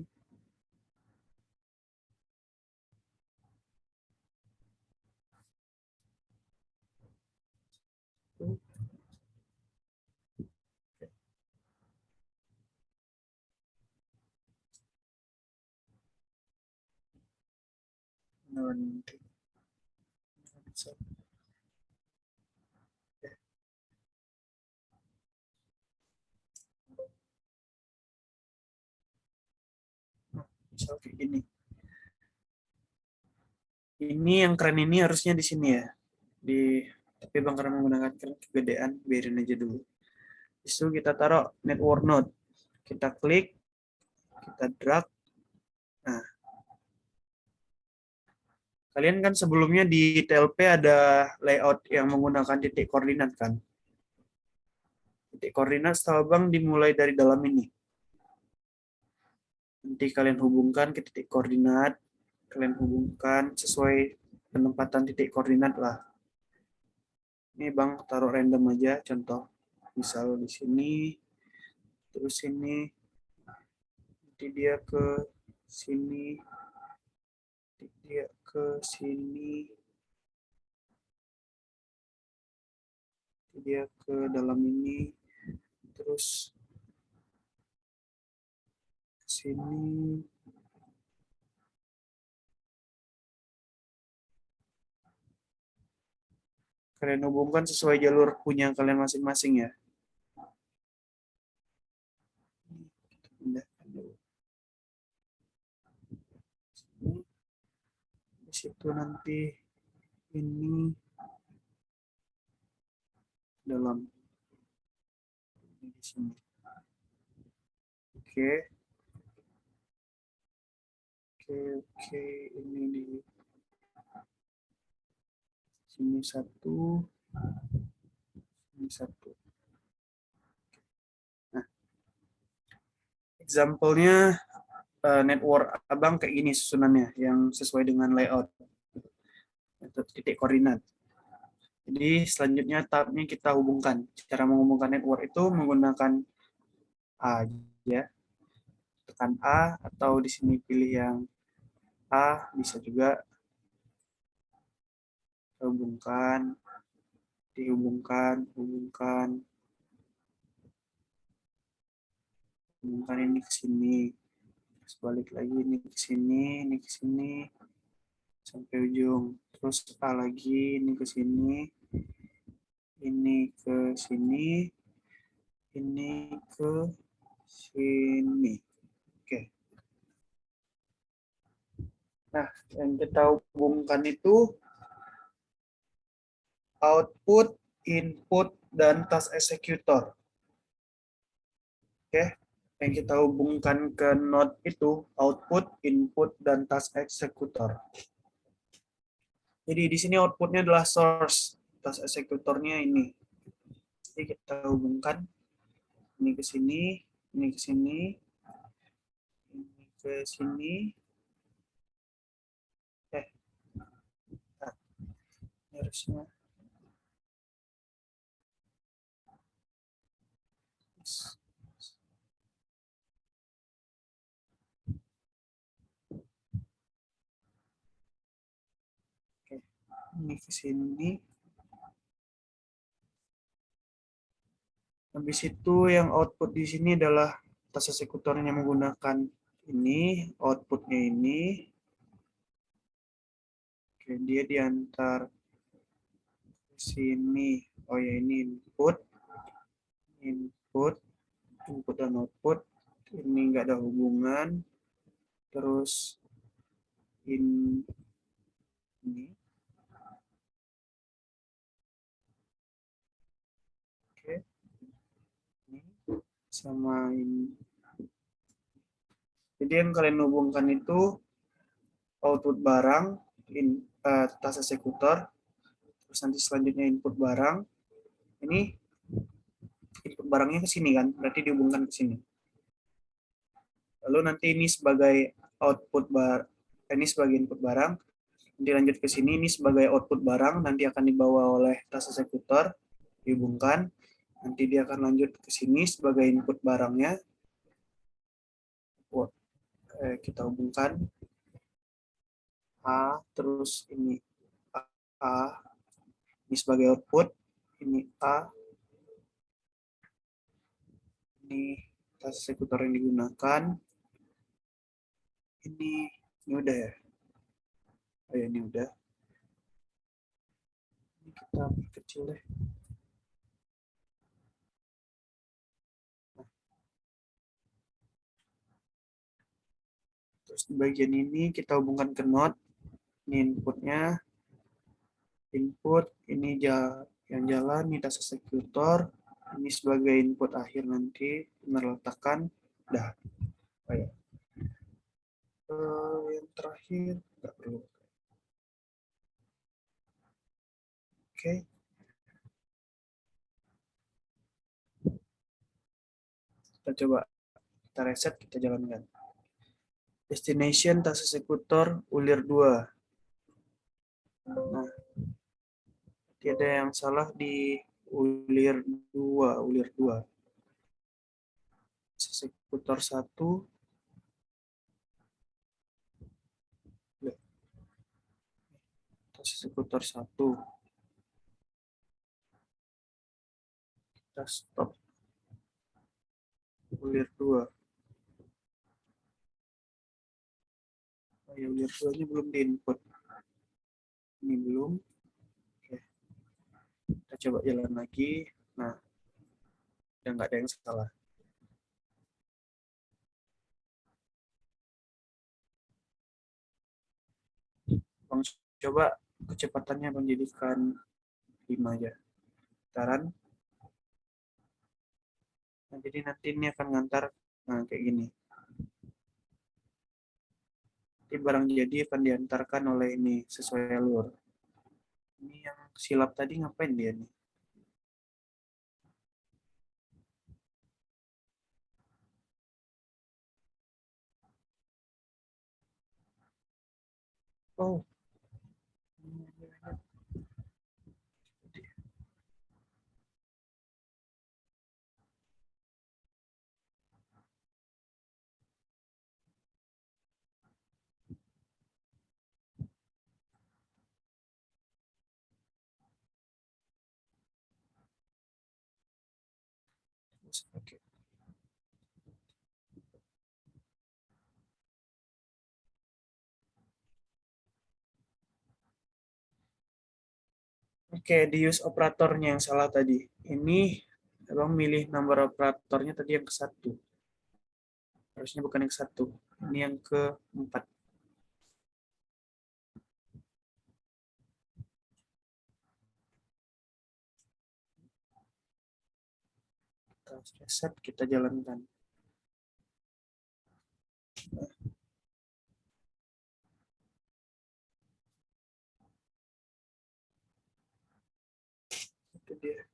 Nanti. Misal kayak gini. Ini yang keren ini harusnya di sini ya. Tapi Bang karena menggunakan kegedean, biarin aja dulu. Itu kita taruh network node. Kita klik, kita drag. Nah, kalian kan sebelumnya di TLP ada layout yang menggunakan titik koordinat kan? Titik koordinat setahu Bang dimulai dari dalam ini. Nanti kalian hubungkan ke titik koordinat, kalian hubungkan sesuai penempatan titik koordinat lah. Ini Bang taruh random aja, contoh. Misal di sini, terus sini, nanti dia ke sini, nanti dia ke sini, nanti dia ke dalam ini, terus ke sini. Kalian hubungkan sesuai jalur punya kalian masing-masing ya. Kita pindahkan dulu. Di situ nanti ini dalam ini di sini. Oke. Oke, ini di sini satu, ini satu. Nah, example-nya network Abang kayak gini susunannya, yang sesuai dengan layout titik koordinat. Jadi selanjutnya tahapnya kita hubungkan. Cara menghubungkan network itu menggunakan A ya. Tekan A atau di sini pilih yang A, bisa juga hubungkan, dihubungkan, hubungkan ini ke sini. Terus balik lagi ini ke sini sampai ujung. Terus A lagi ini ke sini. Ini ke sini. Ini ke sini. Oke. Nah, yang kita hubungkan itu output, input, dan task executor. Oke. Yang kita hubungkan ke node itu output, input, dan task executor. Jadi di sini outputnya adalah source, task executornya ini. Jadi kita hubungkan ini ke sini, ini ke sini, ini ke sini. Nah, ini harusnya. Oke, ini ke sini. Habis itu yang output di sini adalah task eksekutornya menggunakan ini, outputnya ini. Oke, dia diantar ke sini. Oh ya, ini input, input, input dan output. Ini nggak ada hubungan. Terus ini oke, ini sama ini. Jadi yang kalian hubungkan itu output barang, tas eksekutor, terus nanti selanjutnya input barang. Ini input barangnya ke sini kan, berarti dihubungkan ke sini. Lalu nanti ini sebagai output ini sebagai input barang, nanti lanjut ke sini, ini sebagai output barang, nanti akan dibawa oleh tas eksekutor, dihubungkan, nanti dia akan lanjut ke sini sebagai input barangnya, kita hubungkan A, terus ini A, ini sebagai output, ini A, ini tas eksekutor yang digunakan, ini udah ya, oh ya ini udah, ini kita perkecil deh. Terus di bagian ini kita hubungkan ke node, ini inputnya, input, ini yang jalan, ini tas eksekutor, ini sebagai input akhir nanti, benar letakkan, dah. Oh ya. Yang terakhir, nggak perlu. Oke. Kita coba, kita reset, kita jalankan. Destination tas eksekutor ulir 2. Nah, tidak ada yang salah di ulir 2, ulir 2. Tas eksekutor 1. Tas eksekutor 1. Kita stop. Ulir 2. Oh ya, ulir 2-nya belum diinput. Ini belum. Oke. Kita coba jalan lagi. Nah, udah nggak ada yang salah. Bang, coba kecepatannya Bang jadikan 5 aja. Putaran. Nah, jadi nanti ini akan ngantar kayak gini. Nanti barang jadi akan diantarkan oleh ini sesuai alur. Ini yang silap tadi ngapain dia nih? Oh. Oke. Oke, di use operatornya yang salah tadi. Ini Abang milih nomor operatornya tadi yang ke-1. Harusnya bukan yang ke-1. Ini yang ke-4. Kita reset, kita jalankan. Itu dia.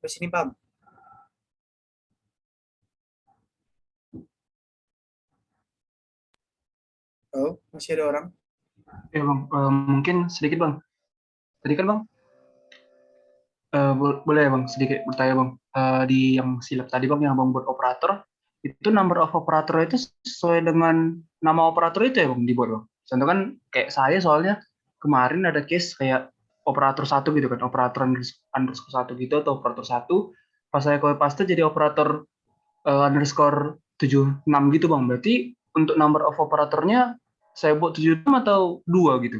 Ke sini, Pam. Oh, masih ada orang? Ya Bang, mungkin sedikit Bang. Tadi kan Bang, boleh ya Bang sedikit bertanya Bang. Di yang silap tadi Bang yang Bang buat operator itu number of operator itu sesuai dengan nama operator itu ya Bang dibuat Bang. Contoh kan kayak saya soalnya kemarin ada case kayak operator satu gitu kan, operator underscore satu gitu atau operator satu, pas saya copy paste jadi operator underscore 76 gitu Bang. Berarti untuk number of operatornya saya buat 76 atau 2 gitu.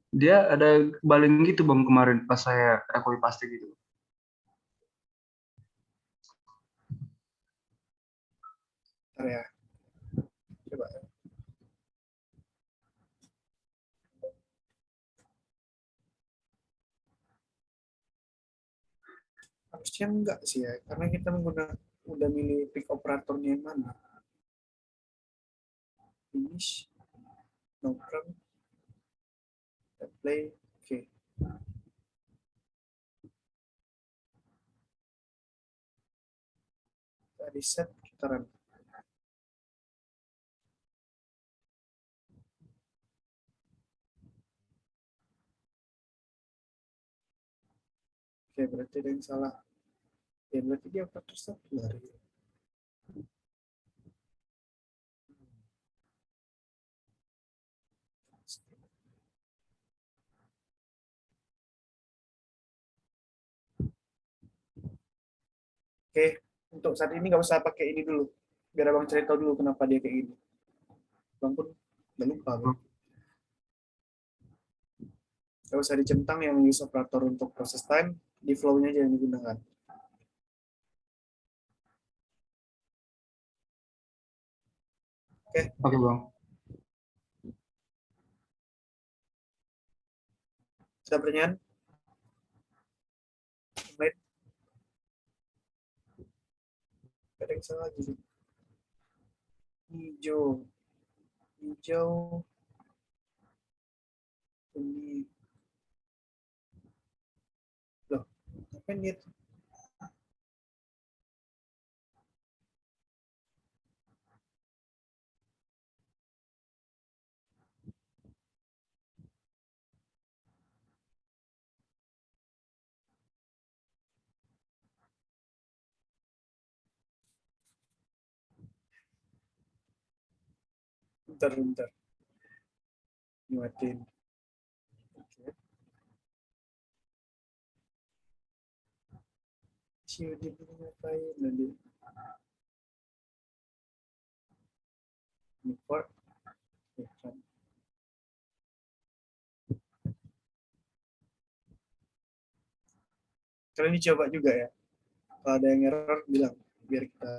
Dia ada baling gitu Bang kemarin pas saya copy paste gitu. Bentar ya. Coba. Harusnya enggak sih ya, karena kita udah milih pick operatornya yang mana. Finish, no run, play, oke. Kita reset, kita run. Oke, berarti ada yang salah. Ya, berarti dia operator satu lari. Oke, untuk saat ini nggak usah pakai ini dulu. Biar abang cerita dulu kenapa dia kayak gini. Abang pun udah lupa. Bang. Nggak usah dicentang yang use operator untuk proses time, di flow-nya aja yang digunakan. Oke. Oke Bang. Sudah pertanyaan? Baik. Ada yang salah lagi. Hijau. Hijau. Ini. Loh, ngapain dia tuh? Bentar. Matiin. Oke. Si Udin ini ngapain nanti? Import. Kalian dicoba juga ya. Kalau ada yang error bilang biar kita.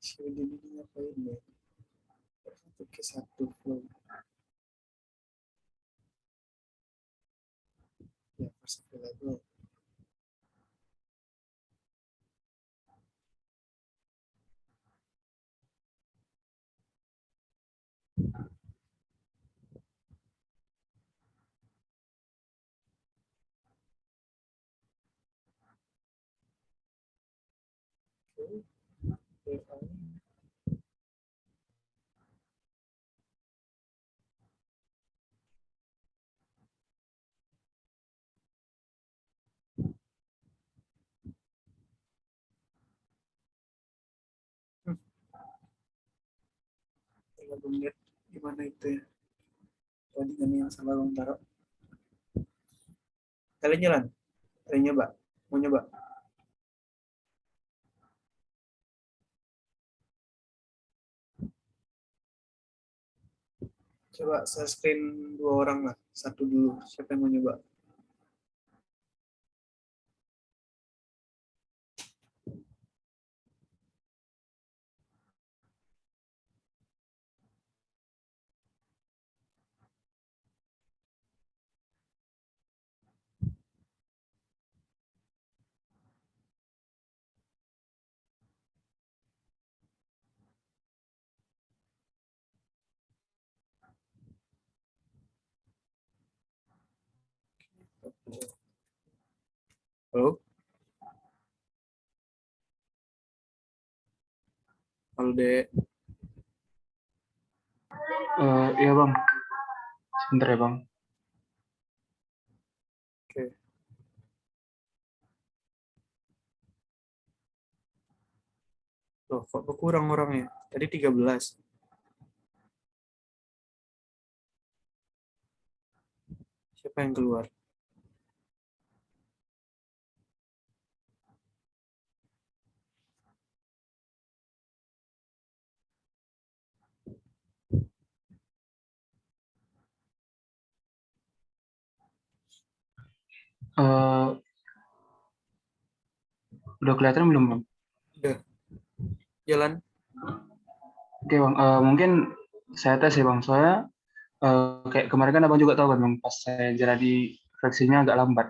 Si Udin ini ngapain ya? Satu ke satu flow. Ya, pas available. Oke. Tinggal lihat gimana itu ya. Tadi kan yang salah bang taruh. Kalian jalan. Kalian nyoba. Mau nyoba? Coba saya screen 2 orang lah. Satu dulu. Siapa yang mau nyoba? Halo? Alde. Iya Bang. Sebentar ya Bang. Loh, kok berkurang orangnya? Tadi 13. Siapa yang keluar? Eh, udah kelihatan belum bang? Udah, jalan. Oke bang, mungkin saya tes ya bang. Soalnya kayak kemarin kan abang juga tahu kan bang, pas saya jalani refleksinya agak lambat.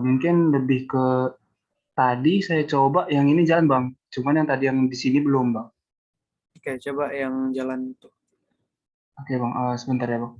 Mungkin lebih ke tadi saya coba yang ini jalan bang, cuman yang tadi yang di sini belum bang. Oke, coba yang jalan tuh. Oke bang, sebentar ya bang.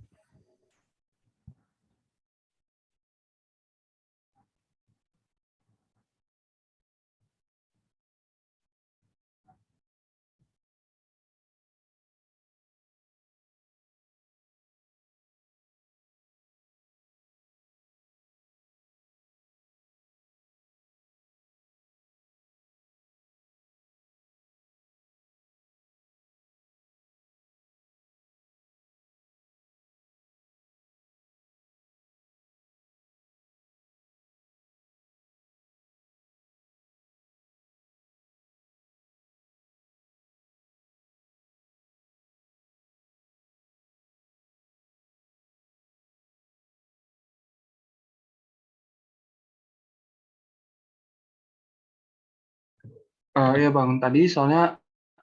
Iya bang, tadi soalnya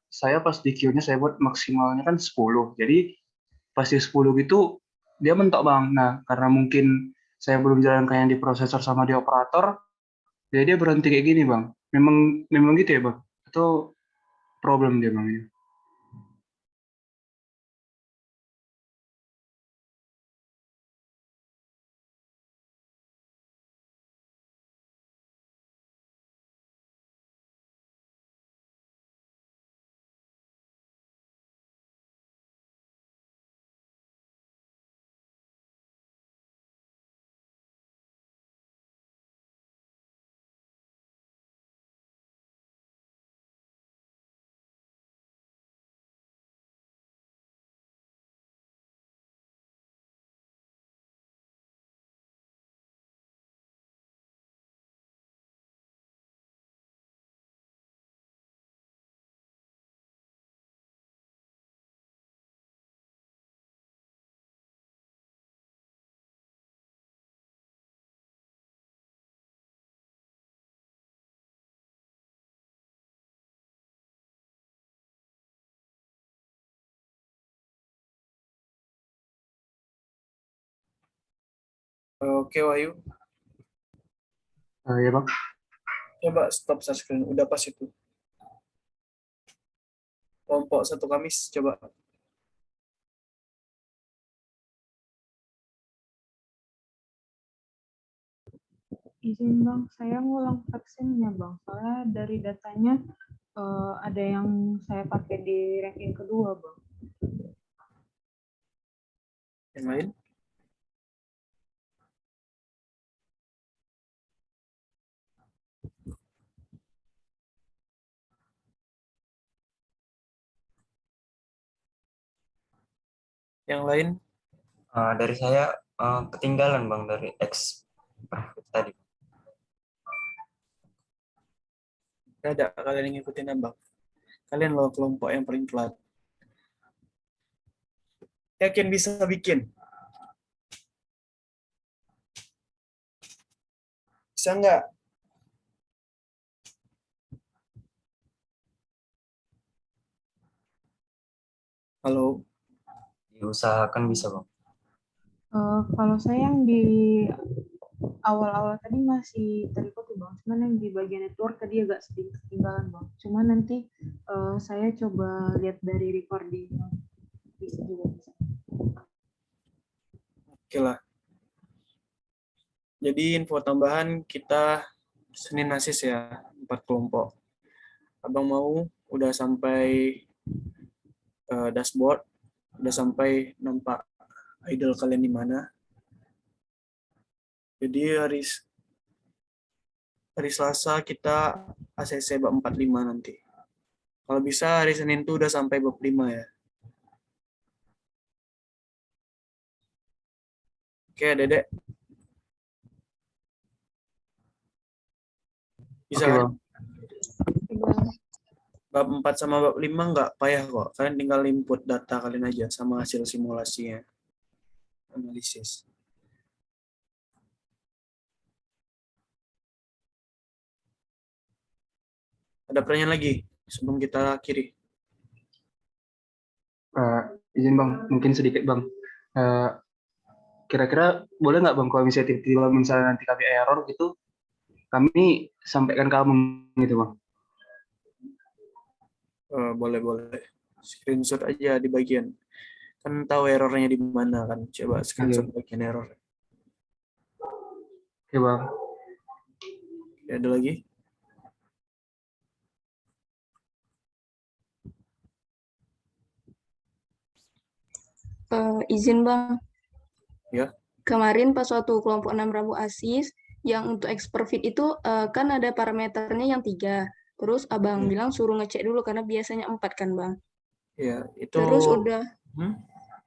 saya pas di queue-nya saya buat maksimalnya kan 10. Jadi pas di 10 gitu dia mentok bang. Nah karena mungkin saya belum jalankan yang di prosesor sama di operator, jadi dia berhenti kayak gini bang. Memang memang gitu ya bang? Itu problem dia bang ya? Oke, Wahyu. Ya bang. Coba stop share screen. Udah pas itu. Kelompok satu Kamis, coba. Izin bang, saya ngulang vaksinnya bang. Soalnya dari datanya ada yang saya pakai di ranking kedua bang. Yang lain? Yang lain? Dari saya ketinggalan bang dari X tadi. Gak ada kalian yang ngikutin abang. Kalian loh kelompok yang paling telat. Yakin bisa bikin? Bisa nggak? Halo? Diusahakan bisa bang. Kalau saya yang di awal-awal tadi masih terikuti bang, cuman yang di bagian network tadi agak sedikit ketinggalan bang. Cuman nanti saya coba lihat dari recording bisa juga bisa. Oke lah. Jadi info tambahan kita Senin Asis ya, 4 kelompok. Abang mau udah sampai dashboard, udah sampai nampak idol kalian di mana. Jadi hari Selasa kita ACC bab 45 nanti. Kalau bisa hari Senin tuh udah sampai bab 5 ya. Oke, Dedek. Bisa Oke, kan? Bang. Bang. Bab 4 sama bab 5 nggak payah kok. Kalian tinggal input data kalian aja sama hasil simulasinya. Analisis. Ada pertanyaan lagi sebelum kita akhiri? Izin Bang, mungkin sedikit Bang. Eh, Kira-kira boleh nggak Bang kalau misalnya tiba-tiba misalnya nanti kami error gitu, kami sampaikan kamu gitu Bang. Boleh, boleh. Screenshot aja di bagian. Kan tahu errornya di mana kan. Coba screenshot bagian error. Oke Bang. Oke, ada lagi? Izin Bang, Ya. kemarin pas waktu kelompok 6 Rabu ASIS, yang untuk Experfit itu kan ada parameternya yang 3. Terus Abang bilang suruh ngecek dulu karena biasanya 4 kan Bang. Ya, itu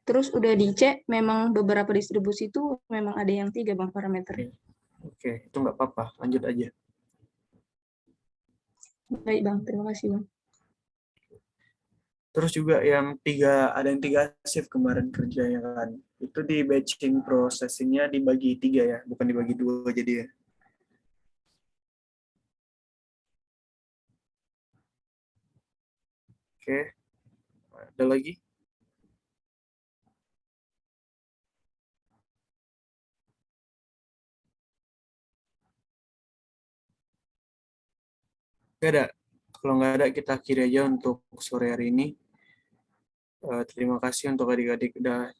Terus udah dicek, memang beberapa distribusi itu memang ada yang 3 Bang parameter. Oke, itu nggak apa-apa. Lanjut aja. Baik Bang, terima kasih Bang. Terus juga ada yang 3 shift kemarin kerjanya kan. Itu di batching processingnya dibagi 3 ya, bukan dibagi 2 jadi ya. Oke, ada lagi? Nggak ada. Kalau nggak ada, kita akhiri aja untuk sore hari ini. Terima kasih untuk adik-adik udah